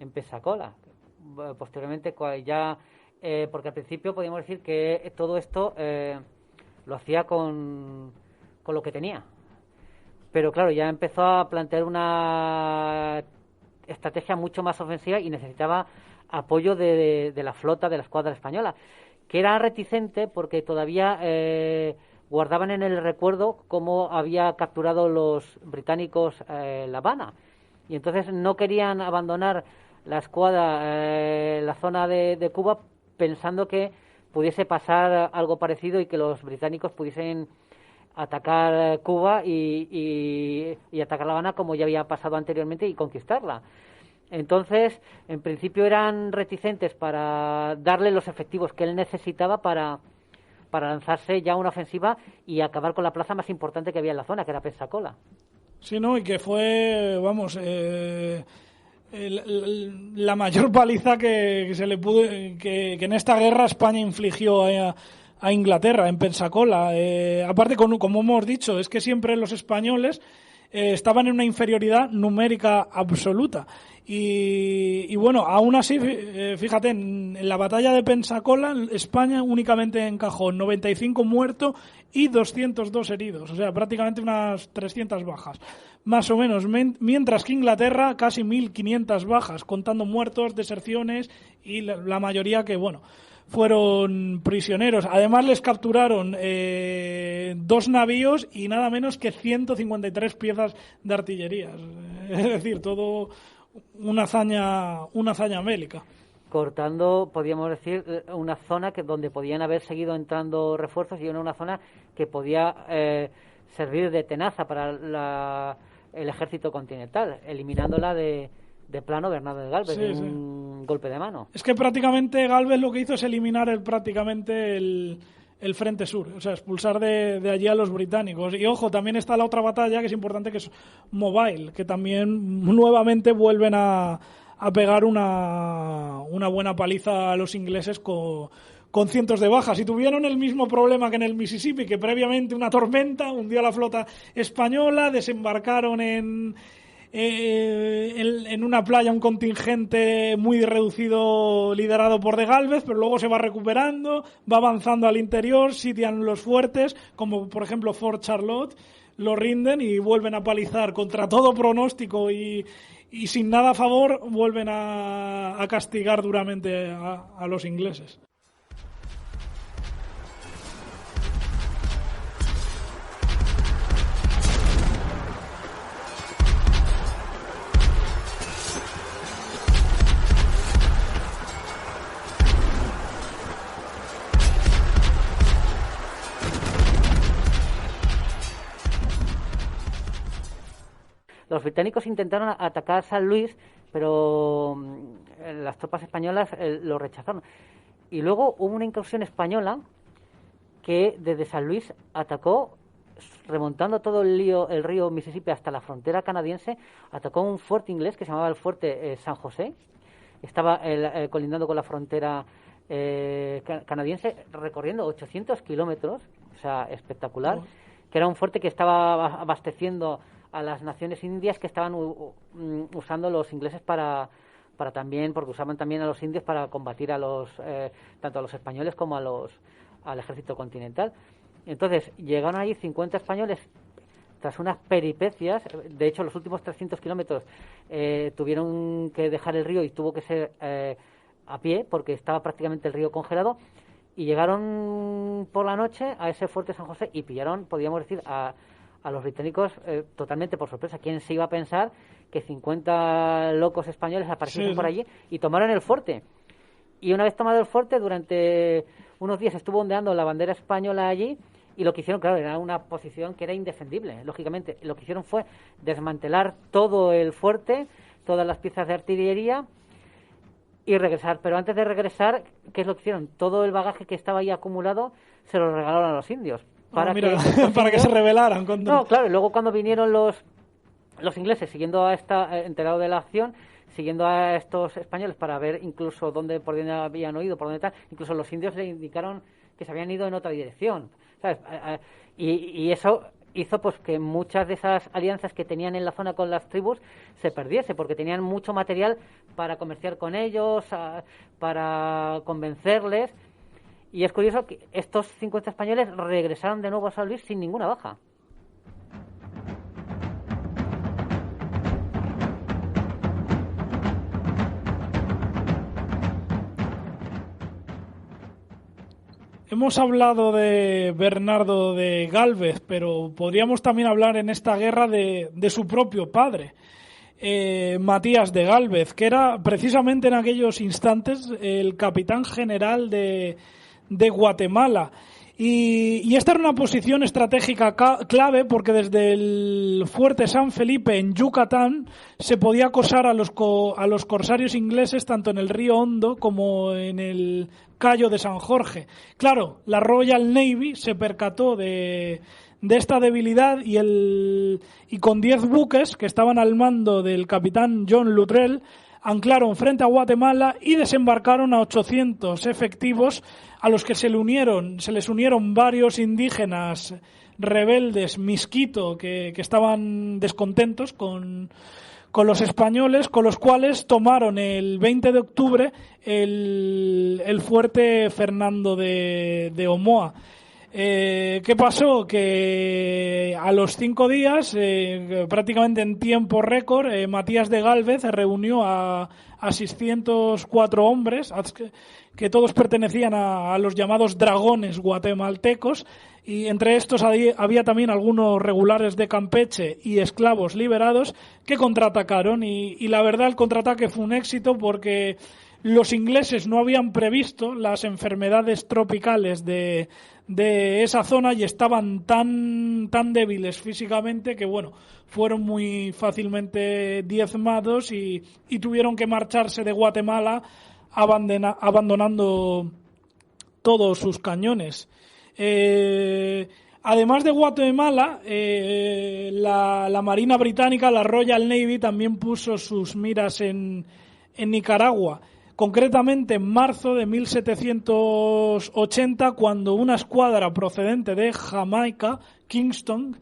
A: en Pensacola. Posteriormente ya, porque al principio podíamos decir que todo esto lo hacía con lo que tenía. Pero claro, ya empezó a plantear una estrategia mucho más ofensiva y necesitaba apoyo de la flota, de la escuadra española, que era reticente porque todavía guardaban en el recuerdo cómo había capturado los británicos La Habana. Y entonces no querían abandonar la escuadra, la zona de Cuba, pensando que pudiese pasar algo parecido y que los británicos pudiesen atacar Cuba y atacar La Habana como ya había pasado anteriormente y conquistarla. Entonces, en principio eran reticentes para darle los efectivos que él necesitaba para lanzarse ya una ofensiva y acabar con la plaza más importante que había en la zona, que era Pensacola.
B: Sí, ¿no? Y que fue, vamos, la mayor paliza que se le pudo que en esta guerra España infligió a Inglaterra en Pensacola. Aparte, como hemos dicho, es que siempre los españoles estaban en una inferioridad numérica absoluta. Y bueno, aún así, fíjate, en la batalla de Pensacola, España únicamente encajó 95 muertos y 202 heridos, o sea, prácticamente unas 300 bajas, más o menos, mientras que Inglaterra casi 1.500 bajas, contando muertos, deserciones y la mayoría que, bueno, fueron prisioneros. Además les capturaron 2 navíos y nada menos que 153 piezas de artillería. Es decir, todo una hazaña bélica.
A: Cortando, podríamos decir, una zona donde podían haber seguido entrando refuerzos y una zona que podía servir de tenaza para el ejército continental, eliminándola de plano Bernardo de Gálvez, un golpe de mano.
B: Es que prácticamente Gálvez lo que hizo es eliminar prácticamente el frente sur, o sea, expulsar de allí a los británicos. Y ojo, también está la otra batalla que es importante, que es Mobile, que también nuevamente vuelven a pegar una buena paliza a los ingleses con cientos de bajas. Y tuvieron el mismo problema que en el Mississippi, que previamente una tormenta hundió a la flota española, desembarcaron en una playa un contingente muy reducido liderado por de Gálvez, pero luego se va recuperando, va avanzando al interior, sitian los fuertes, como por ejemplo Fort Charlotte, lo rinden y vuelven a palizar contra todo pronóstico y sin nada a favor, vuelven a castigar duramente a los ingleses.
A: Los británicos intentaron atacar San Luis, pero las tropas españolas lo rechazaron. Y luego hubo una incursión española que desde San Luis atacó, remontando todo el río Mississippi hasta la frontera canadiense, atacó un fuerte inglés que se llamaba el fuerte San José. Estaba colindando con la frontera canadiense, recorriendo 800 kilómetros, o sea, espectacular, que era un fuerte que estaba abasteciendo a las naciones indias que estaban usando los ingleses para también, porque usaban también a los indios para combatir a tanto a los españoles como al ejército continental. Entonces llegaron allí 50 españoles tras unas peripecias. De hecho, los últimos 300 kilómetros tuvieron que dejar el río y tuvo que ser a pie porque estaba prácticamente el río congelado, y llegaron por la noche a ese fuerte San José y pillaron, podríamos decir, a los británicos totalmente por sorpresa. ¿Quién se iba a pensar que 50 locos españoles apareciesen por allí y tomaron el fuerte? Y una vez tomado el fuerte, durante unos días estuvo ondeando la bandera española allí, y lo que hicieron, claro, era una posición que era indefendible, lógicamente. Lo que hicieron fue desmantelar todo el fuerte, todas las piezas de artillería, y regresar. Pero antes de regresar, ¿qué es lo que hicieron? Todo el bagaje que estaba ahí acumulado se lo regalaron a los indios. Para
B: que se rebelaran.
A: No, claro, y luego cuando vinieron los ingleses, siguiendo enterado de la acción, siguiendo a estos españoles para ver incluso por dónde habían oído, por dónde tal, incluso los indios le indicaron que se habían ido en otra dirección, ¿sabes? Y eso hizo pues que muchas de esas alianzas que tenían en la zona con las tribus se perdiese, porque tenían mucho material para comerciar con ellos, para convencerles. Y es curioso que estos 50 españoles regresaron de nuevo a San Luis sin ninguna baja.
B: Hemos hablado de Bernardo de Gálvez, pero podríamos también hablar en esta guerra de su propio padre, Matías de Gálvez, que era precisamente en aquellos instantes el capitán general de Guatemala. Y esta era una posición estratégica clave, porque desde el fuerte San Felipe en Yucatán se podía acosar a los corsarios ingleses tanto en el río Hondo como en el Cayo de San Jorge. Claro, la Royal Navy se percató de esta debilidad y con 10 buques que estaban al mando del capitán John Luttrell anclaron frente a Guatemala y desembarcaron a 800 efectivos a los que se les unieron varios indígenas rebeldes Misquito que estaban descontentos con los españoles, con los cuales tomaron el 20 de octubre el fuerte Fernando de Omoa. ¿Qué pasó? Que a los 5 días, prácticamente en tiempo récord, Matías de Gálvez reunió a 604 hombres, que todos pertenecían a los llamados dragones guatemaltecos, y entre estos había también algunos regulares de Campeche y esclavos liberados que contraatacaron, y la verdad el contraataque fue un éxito porque los ingleses no habían previsto las enfermedades tropicales de esa zona y estaban tan débiles físicamente que fueron muy fácilmente diezmados y tuvieron que marcharse de Guatemala abandonando todos sus cañones. Además de Guatemala, la Marina Británica, la Royal Navy, también puso sus miras en Nicaragua. Concretamente en marzo de 1780, cuando una escuadra procedente de Jamaica, Kingston,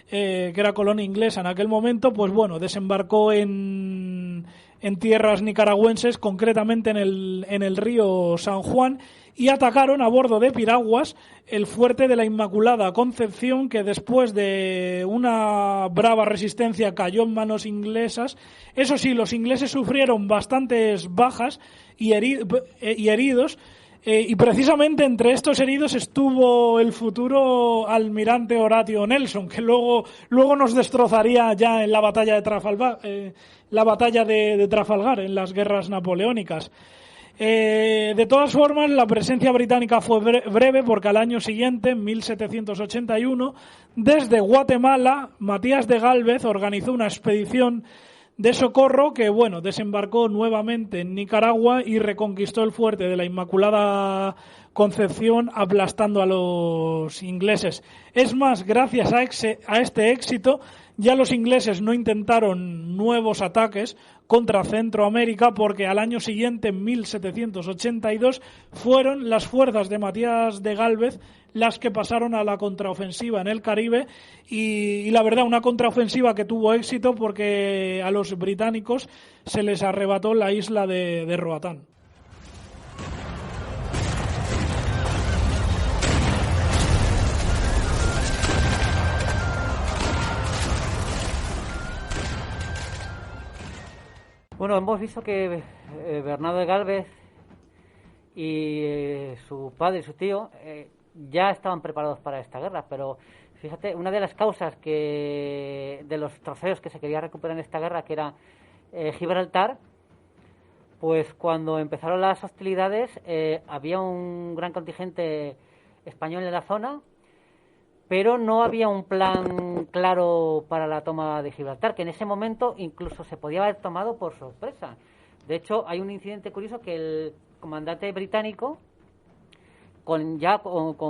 B: que era colonia inglesa en aquel momento, desembarcó en tierras nicaragüenses, concretamente en el río San Juan, y atacaron a bordo de piraguas el fuerte de la Inmaculada Concepción, que después de una brava resistencia cayó en manos inglesas. Eso sí, los ingleses sufrieron bastantes bajas y heridos, y precisamente entre estos heridos estuvo el futuro almirante Horatio Nelson, que luego nos destrozaría ya en la batalla de Trafalgar, en las guerras napoleónicas. De todas formas, la presencia británica fue breve, porque al año siguiente, en 1781, desde Guatemala, Matías de Gálvez organizó una expedición de socorro que, desembarcó nuevamente en Nicaragua y reconquistó el fuerte de la Inmaculada Concepción, aplastando a los ingleses. Es más, gracias a este éxito, ya los ingleses no intentaron nuevos ataques contra Centroamérica, porque al año siguiente, en 1782, fueron las fuerzas de Matías de Gálvez las que pasaron a la contraofensiva en el Caribe, y la verdad, una contraofensiva que tuvo éxito porque a los británicos se les arrebató la isla de Roatán.
A: Hemos visto que Bernardo de Gálvez y su padre y su tío ya estaban preparados para esta guerra, pero fíjate, una de las causas de los trofeos que se quería recuperar en esta guerra, que era Gibraltar, pues cuando empezaron las hostilidades había un gran contingente español en la zona, pero no había un plan claro para la toma de Gibraltar, que en ese momento incluso se podía haber tomado por sorpresa. De hecho, hay un incidente curioso que el comandante británico, con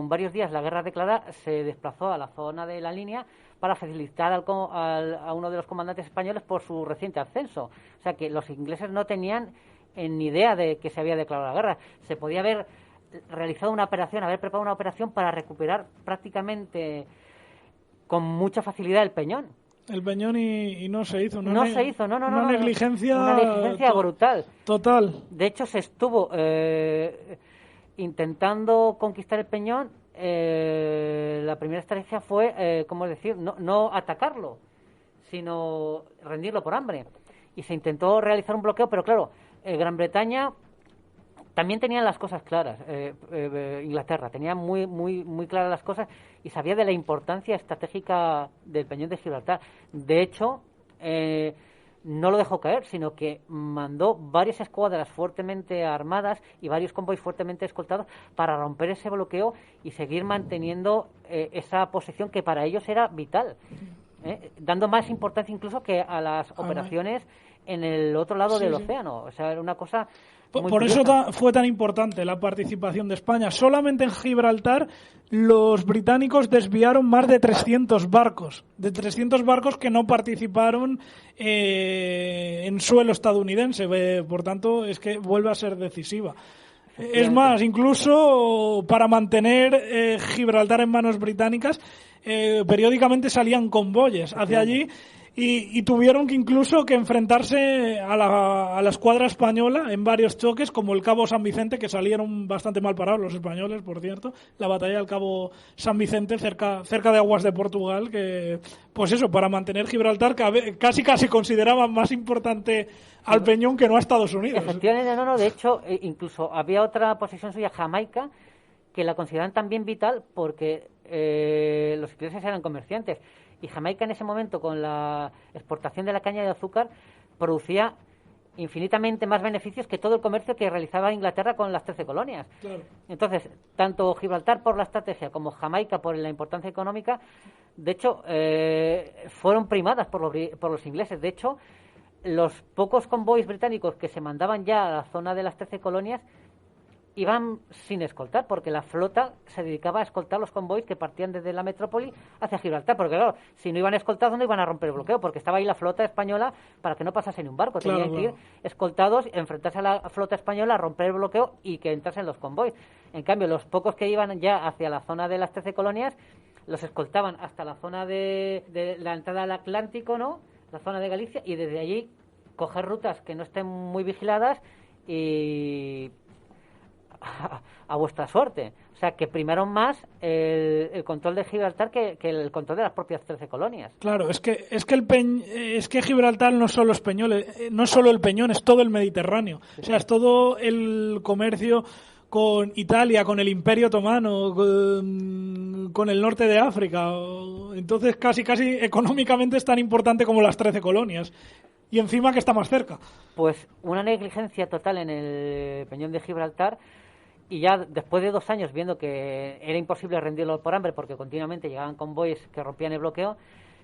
A: varios días la guerra declarada, se desplazó a la zona de la línea para felicitar a uno de los comandantes españoles por su reciente ascenso. O sea que los ingleses no tenían ni idea de que se había declarado la guerra. Se podía haber realizado haber preparado una operación para recuperar prácticamente con mucha facilidad el Peñón.
B: El Peñón y no se hizo.
A: No se hizo, no.
B: Una negligencia
A: brutal.
B: Total.
A: De hecho, se estuvo intentando conquistar el Peñón. La primera estrategia fue, no atacarlo, sino rendirlo por hambre. Y se intentó realizar un bloqueo, pero claro, Gran Bretaña también tenía las cosas claras. Inglaterra tenía muy, muy, muy claras las cosas y sabía de la importancia estratégica del Peñón de Gibraltar. De hecho, no lo dejó caer, sino que mandó varias escuadras fuertemente armadas y varios convoys fuertemente escoltados para romper ese bloqueo y seguir manteniendo esa posición que para ellos era vital, dando más importancia incluso que a las operaciones en el otro lado del océano. O sea, era una cosa muy
B: Por eso
A: curiosa.
B: fue tan importante la participación de España. Solamente en Gibraltar los británicos desviaron más de 300 barcos. De 300 barcos que no participaron en suelo estadounidense. Por tanto, es que vuelve a ser decisiva. Es más, incluso para mantener Gibraltar en manos británicas, periódicamente salían convoyes hacia allí y tuvieron que incluso que enfrentarse a la escuadra española en varios choques, como el Cabo San Vicente, que salieron bastante mal parados los españoles, por cierto. La batalla del Cabo San Vicente cerca de aguas de Portugal, que, pues eso, para mantener Gibraltar, que casi consideraban más importante al Peñón que no a Estados Unidos.
A: Efectivamente, no, de hecho, incluso había otra posesión suya, Jamaica, que la consideraban también vital porque los ingleses eran comerciantes. Y Jamaica en ese momento, con la exportación de la caña de azúcar, producía infinitamente más beneficios que todo el comercio que realizaba Inglaterra con las 13 colonias.
B: Claro.
A: Entonces, tanto Gibraltar por la estrategia como Jamaica por la importancia económica, de hecho, fueron primadas por los ingleses. De hecho, los pocos convoys británicos que se mandaban ya a la zona de las 13 colonias iban sin escoltar, porque la flota se dedicaba a escoltar los convoys que partían desde la metrópoli hacia Gibraltar, porque claro, si no iban escoltados no iban a romper el bloqueo, porque estaba ahí la flota española para que no pasase ni un barco, tenían que ir escoltados, enfrentarse a la flota española, romper el bloqueo y que entrasen los convoys. En cambio, los pocos que iban ya hacia la zona de las 13 colonias, los escoltaban hasta la zona de la entrada al Atlántico, ¿no?, la zona de Galicia, y desde allí coger rutas que no estén muy vigiladas y a vuestra suerte. O sea, que primaron más el control de Gibraltar que el control de las propias 13 colonias.
B: Claro, es que Gibraltar no solo es no es solo el Peñón, es todo el Mediterráneo. O sea, es todo el comercio con Italia, con el Imperio Otomano, con el norte de África. Entonces, casi económicamente es tan importante como las 13 colonias. Y encima que está más cerca.
A: Pues una negligencia total en el Peñón de Gibraltar. Y ya después de 2 años, viendo que era imposible rendirlo por hambre porque continuamente llegaban convoys que rompían el bloqueo,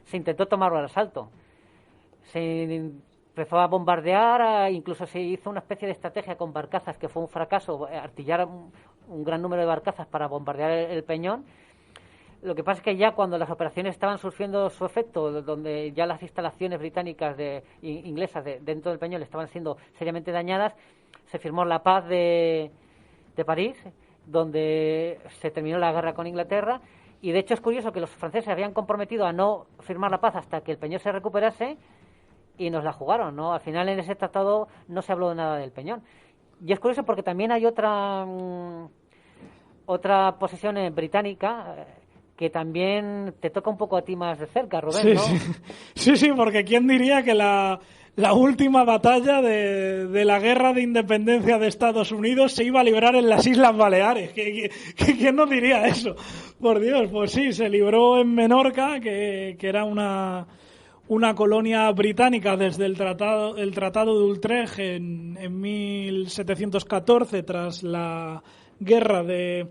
A: se intentó tomarlo al asalto. Se empezó a bombardear, incluso se hizo una especie de estrategia con barcazas que fue un fracaso, artillar un gran número de barcazas para bombardear el Peñón. Lo que pasa es que ya cuando las operaciones estaban surgiendo su efecto, donde ya las instalaciones británicas inglesas dentro del Peñón estaban siendo seriamente dañadas, se firmó la paz de París, donde se terminó la guerra con Inglaterra, y de hecho es curioso que los franceses habían comprometido a no firmar la paz hasta que el Peñón se recuperase y nos la jugaron, ¿no? Al final en ese tratado no se habló de nada del Peñón. Y es curioso porque también hay otra posesión británica que también te toca un poco a ti más de cerca, Rubén,
B: sí,
A: ¿no?
B: Sí, porque ¿quién diría que la última batalla de la guerra de independencia de Estados Unidos se iba a librar en las Islas Baleares? ¿Quién no diría eso? Por Dios, pues sí, se libró en Menorca, que era una colonia británica desde el Tratado de Utrecht en 1714, tras la guerra de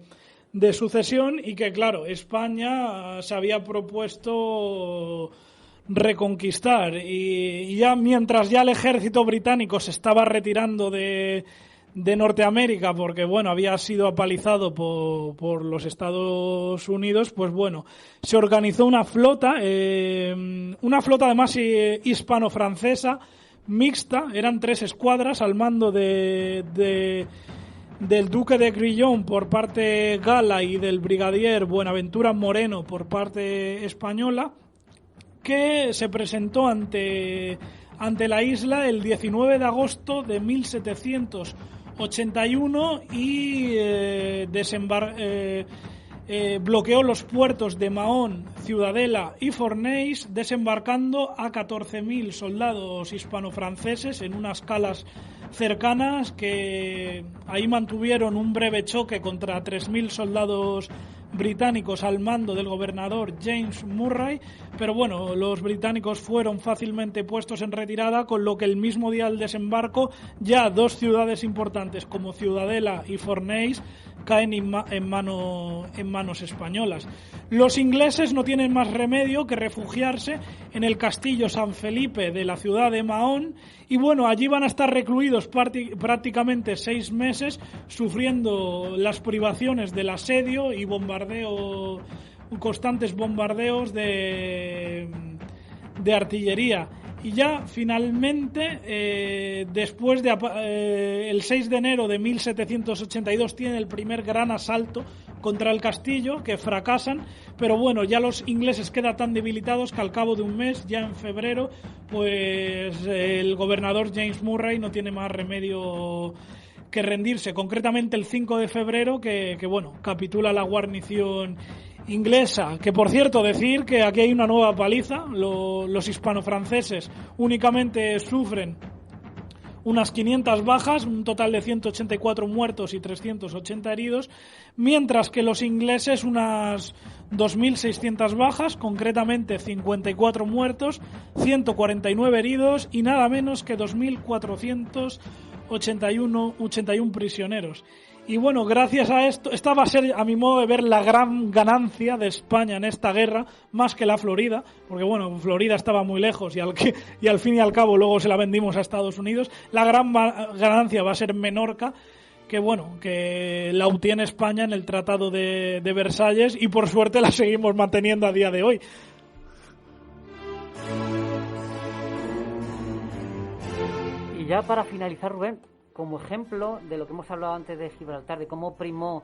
B: sucesión, y que, claro, España se había propuesto reconquistar, y ya mientras ya el ejército británico se estaba retirando de Norteamérica porque, bueno, había sido apalizado por los Estados Unidos, pues bueno, se organizó una flota además hispano-francesa mixta. Eran 3 escuadras al mando del duque de Grillon por parte gala y del brigadier Buenaventura Moreno por parte española, que se presentó ante la isla el 19 de agosto de 1781 y bloqueó los puertos de Mahón, Ciudadela y Fornells, desembarcando a 14.000 soldados hispano-franceses en unas calas cercanas, que ahí mantuvieron un breve choque contra 3.000 soldados británicos al mando del gobernador James Murray, pero bueno, los británicos fueron fácilmente puestos en retirada, con lo que el mismo día del desembarco ya 2 ciudades importantes como Ciudadela y Fornells caen en manos españolas. Los ingleses no tienen más remedio que refugiarse en el castillo San Felipe de la ciudad de Mahón, y bueno, allí van a estar recluidos prácticamente 6 meses, sufriendo las privaciones del asedio y constantes bombardeos de artillería. Y ya finalmente, después de el 6 de enero de 1782 tiene el primer gran asalto contra el castillo, que fracasan, pero bueno, ya los ingleses quedan tan debilitados que al cabo de un mes, ya en febrero, pues el gobernador James Murray no tiene más remedio que rendirse, concretamente el 5 de febrero, que bueno, capitula la guarnición inglesa, que por cierto decir que aquí hay una nueva paliza. Los hispano-franceses únicamente sufren unas 500 bajas, un total de 184 muertos y 380 heridos, mientras que los ingleses unas 2.600 bajas, concretamente 54 muertos, 149 heridos y nada menos que 2.481 prisioneros. Y bueno, gracias a esto, esta va a ser, a mi modo de ver, la gran ganancia de España en esta guerra, más que la Florida, porque bueno, Florida estaba muy lejos y al fin y al cabo luego se la vendimos a Estados Unidos. La gran ganancia va a ser Menorca, que bueno, que la obtiene España en el Tratado de Versalles, y por suerte la seguimos manteniendo a día de hoy.
A: Y ya para finalizar, Rubén, como ejemplo de lo que hemos hablado antes de Gibraltar, de cómo primó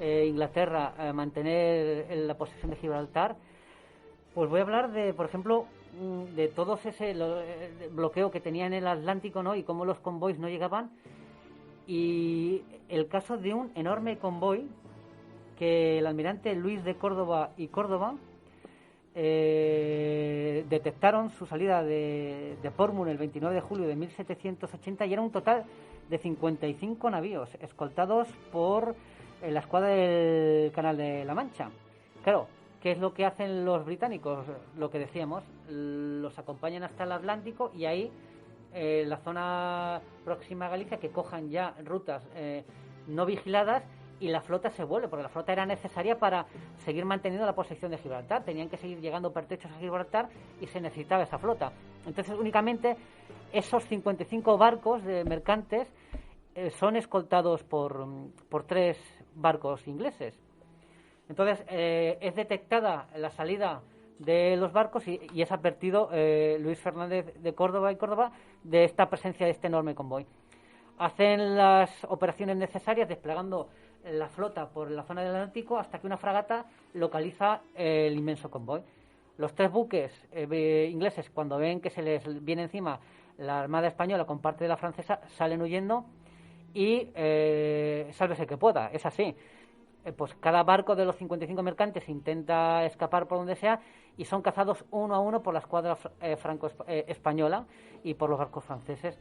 A: Inglaterra a mantener la posesión de Gibraltar, pues voy a hablar de, por ejemplo, de todo ese bloqueo que tenía en el Atlántico, ¿no? Y cómo los convoys no llegaban, y el caso de un enorme convoy que el almirante Luis de Córdoba y Córdoba detectaron su salida de Portsmouth el 29 de julio de 1780, y era un total de 55 navíos escoltados por la escuadra del Canal de la Mancha. Claro, ¿qué es lo que hacen los británicos? Lo que decíamos, los acompañan hasta el Atlántico, y ahí la zona próxima a Galicia, que cojan ya rutas no vigiladas, y la flota se vuelve, porque la flota era necesaria para seguir manteniendo la posesión de Gibraltar. Tenían que seguir llegando pertrechos a Gibraltar y se necesitaba esa flota. Entonces, únicamente esos 55 barcos de mercantes son escoltados por 3 barcos ingleses. Entonces, es detectada la salida de los barcos y es advertido Luis Fernández de Córdoba y Córdoba de esta presencia de este enorme convoy. Hacen las operaciones necesarias desplegando la flota por la zona del Atlántico hasta que una fragata localiza el inmenso convoy. Los 3 buques ingleses, cuando ven que se les viene encima la Armada Española con parte de la francesa, salen huyendo y sálvese que pueda, es así. Pues cada barco de los 55 mercantes intenta escapar por donde sea y son cazados uno a uno por la escuadra franco-española y por los barcos franceses.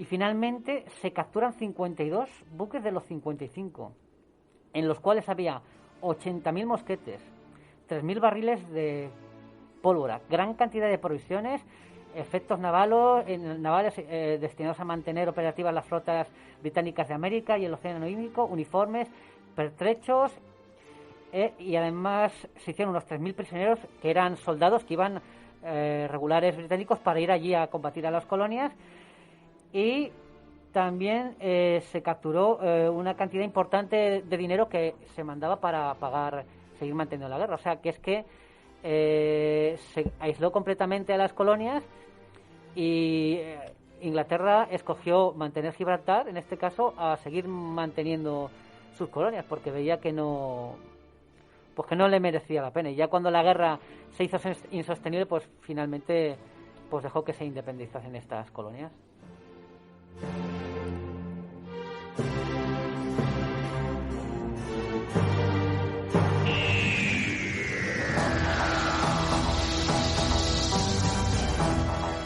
A: Y finalmente se capturan 52 buques de los 55, en los cuales había 80.000 mosquetes, 3.000 barriles de pólvora, gran cantidad de provisiones, efectos navales destinados a mantener operativas las flotas británicas de América y el Océano Índico, uniformes, pertrechos, y además se hicieron unos 3.000 prisioneros que eran soldados que iban regulares británicos para ir allí a combatir a las colonias. Y también se capturó una cantidad importante de dinero que se mandaba para seguir manteniendo la guerra. O sea, que es que se aisló completamente a las colonias y Inglaterra escogió mantener Gibraltar, en este caso, a seguir manteniendo sus colonias, porque veía que no le merecía la pena. Y ya cuando la guerra se hizo insostenible, pues finalmente pues dejó que se independizasen estas colonias.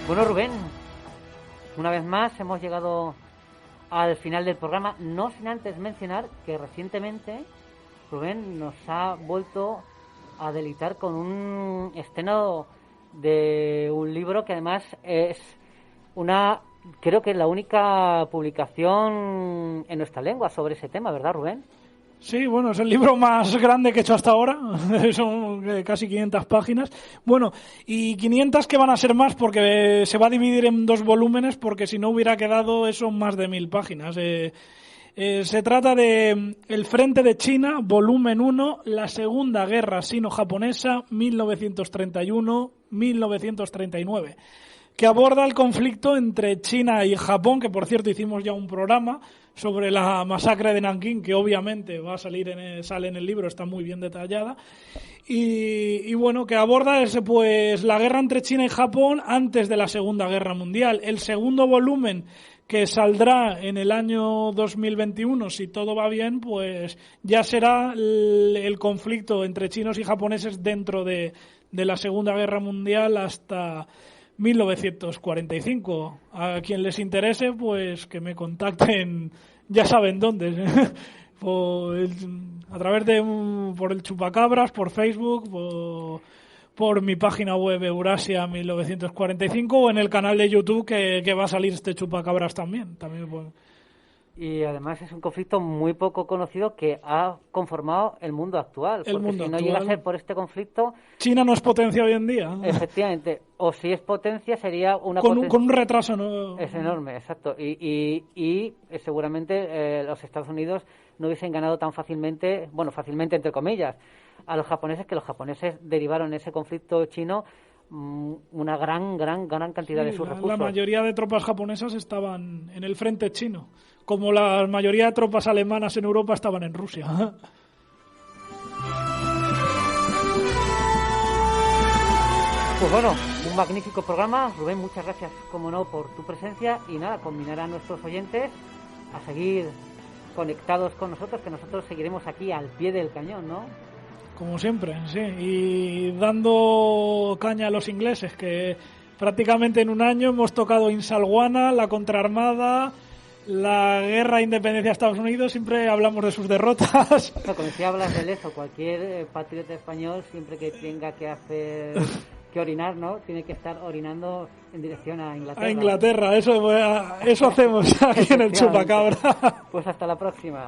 A: Bueno, Rubén, una vez más hemos llegado al final del programa, no sin antes mencionar que recientemente Rubén nos ha vuelto a deleitar con un estreno de un libro que además es creo que es la única publicación en nuestra lengua sobre ese tema, ¿verdad, Rubén?
B: Sí, bueno, es el libro más grande que he hecho hasta ahora, son casi 500 páginas. Bueno, y 500 que van a ser más porque se va a dividir en 2 volúmenes, porque si no hubiera quedado eso más de 1000 páginas. Se trata de El Frente de China, volumen 1, la Segunda Guerra Sino-Japonesa, 1931-1939, que aborda el conflicto entre China y Japón, que por cierto hicimos ya un programa sobre la masacre de Nankín, que obviamente va a sale en el libro, está muy bien detallada, y bueno, que aborda pues la guerra entre China y Japón antes de la Segunda Guerra Mundial. El segundo volumen, que saldrá en el año 2021, si todo va bien, pues ya será el conflicto entre chinos y japoneses dentro de la Segunda Guerra Mundial hasta 1945. A quien les interese, pues que me contacten, ya saben dónde. A través por el Chupacabras, por Facebook, por mi página web Eurasia 1945 o en el canal de YouTube que va a salir este Chupacabras también.
A: Y además es un conflicto muy poco conocido que ha conformado el mundo actual. Porque si no llega a ser por este conflicto...
B: China no es potencia hoy en día.
A: Efectivamente. O si es potencia sería una
B: con un retraso, ¿no?
A: Es enorme, exacto. Y seguramente los Estados Unidos no hubiesen ganado tan fácilmente, bueno, fácilmente entre comillas, a los japoneses, que los japoneses derivaron en ese conflicto chino una gran cantidad de sus recursos.
B: La mayoría de tropas japonesas estaban en el frente chino, como la mayoría de tropas alemanas en Europa estaban en Rusia.
A: Pues bueno, un magnífico programa. Rubén, muchas gracias, como no, por tu presencia. Y nada, combinar a nuestros oyentes a seguir conectados con nosotros, que nosotros seguiremos aquí al pie del cañón, ¿no?
B: Como siempre, sí. Y dando caña a los ingleses, que prácticamente en un año hemos tocado Insalguana, la contraarmada, la guerra de independencia de Estados Unidos, siempre hablamos de sus derrotas.
A: No, como si hablas del eso, cualquier patriota español, siempre que tenga que hacer... que orinar, ¿no? Tiene que estar orinando en dirección a Inglaterra.
B: A Inglaterra, eso hacemos aquí en el Chupacabra.
A: Pues hasta la próxima.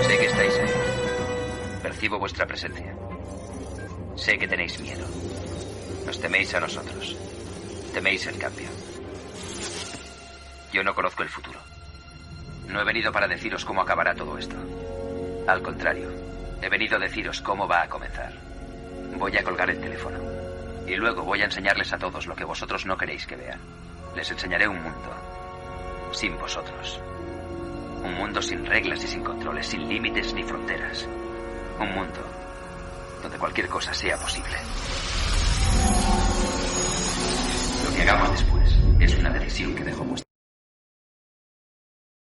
E: Sé que estáis ahí. Percibo vuestra presencia. Sé que tenéis miedo. Nos teméis a nosotros. Teméis el cambio. Yo no conozco el futuro. No he venido para deciros cómo acabará todo esto. Al contrario, he venido a deciros cómo va a comenzar. Voy a colgar el teléfono. Y luego voy a enseñarles a todos lo que vosotros no queréis que vean. Les enseñaré un mundo sin vosotros. Un mundo sin reglas y sin controles, sin límites ni fronteras. Un mundo donde cualquier cosa sea posible. Lo que hagamos después es una decisión que dejo vuestra.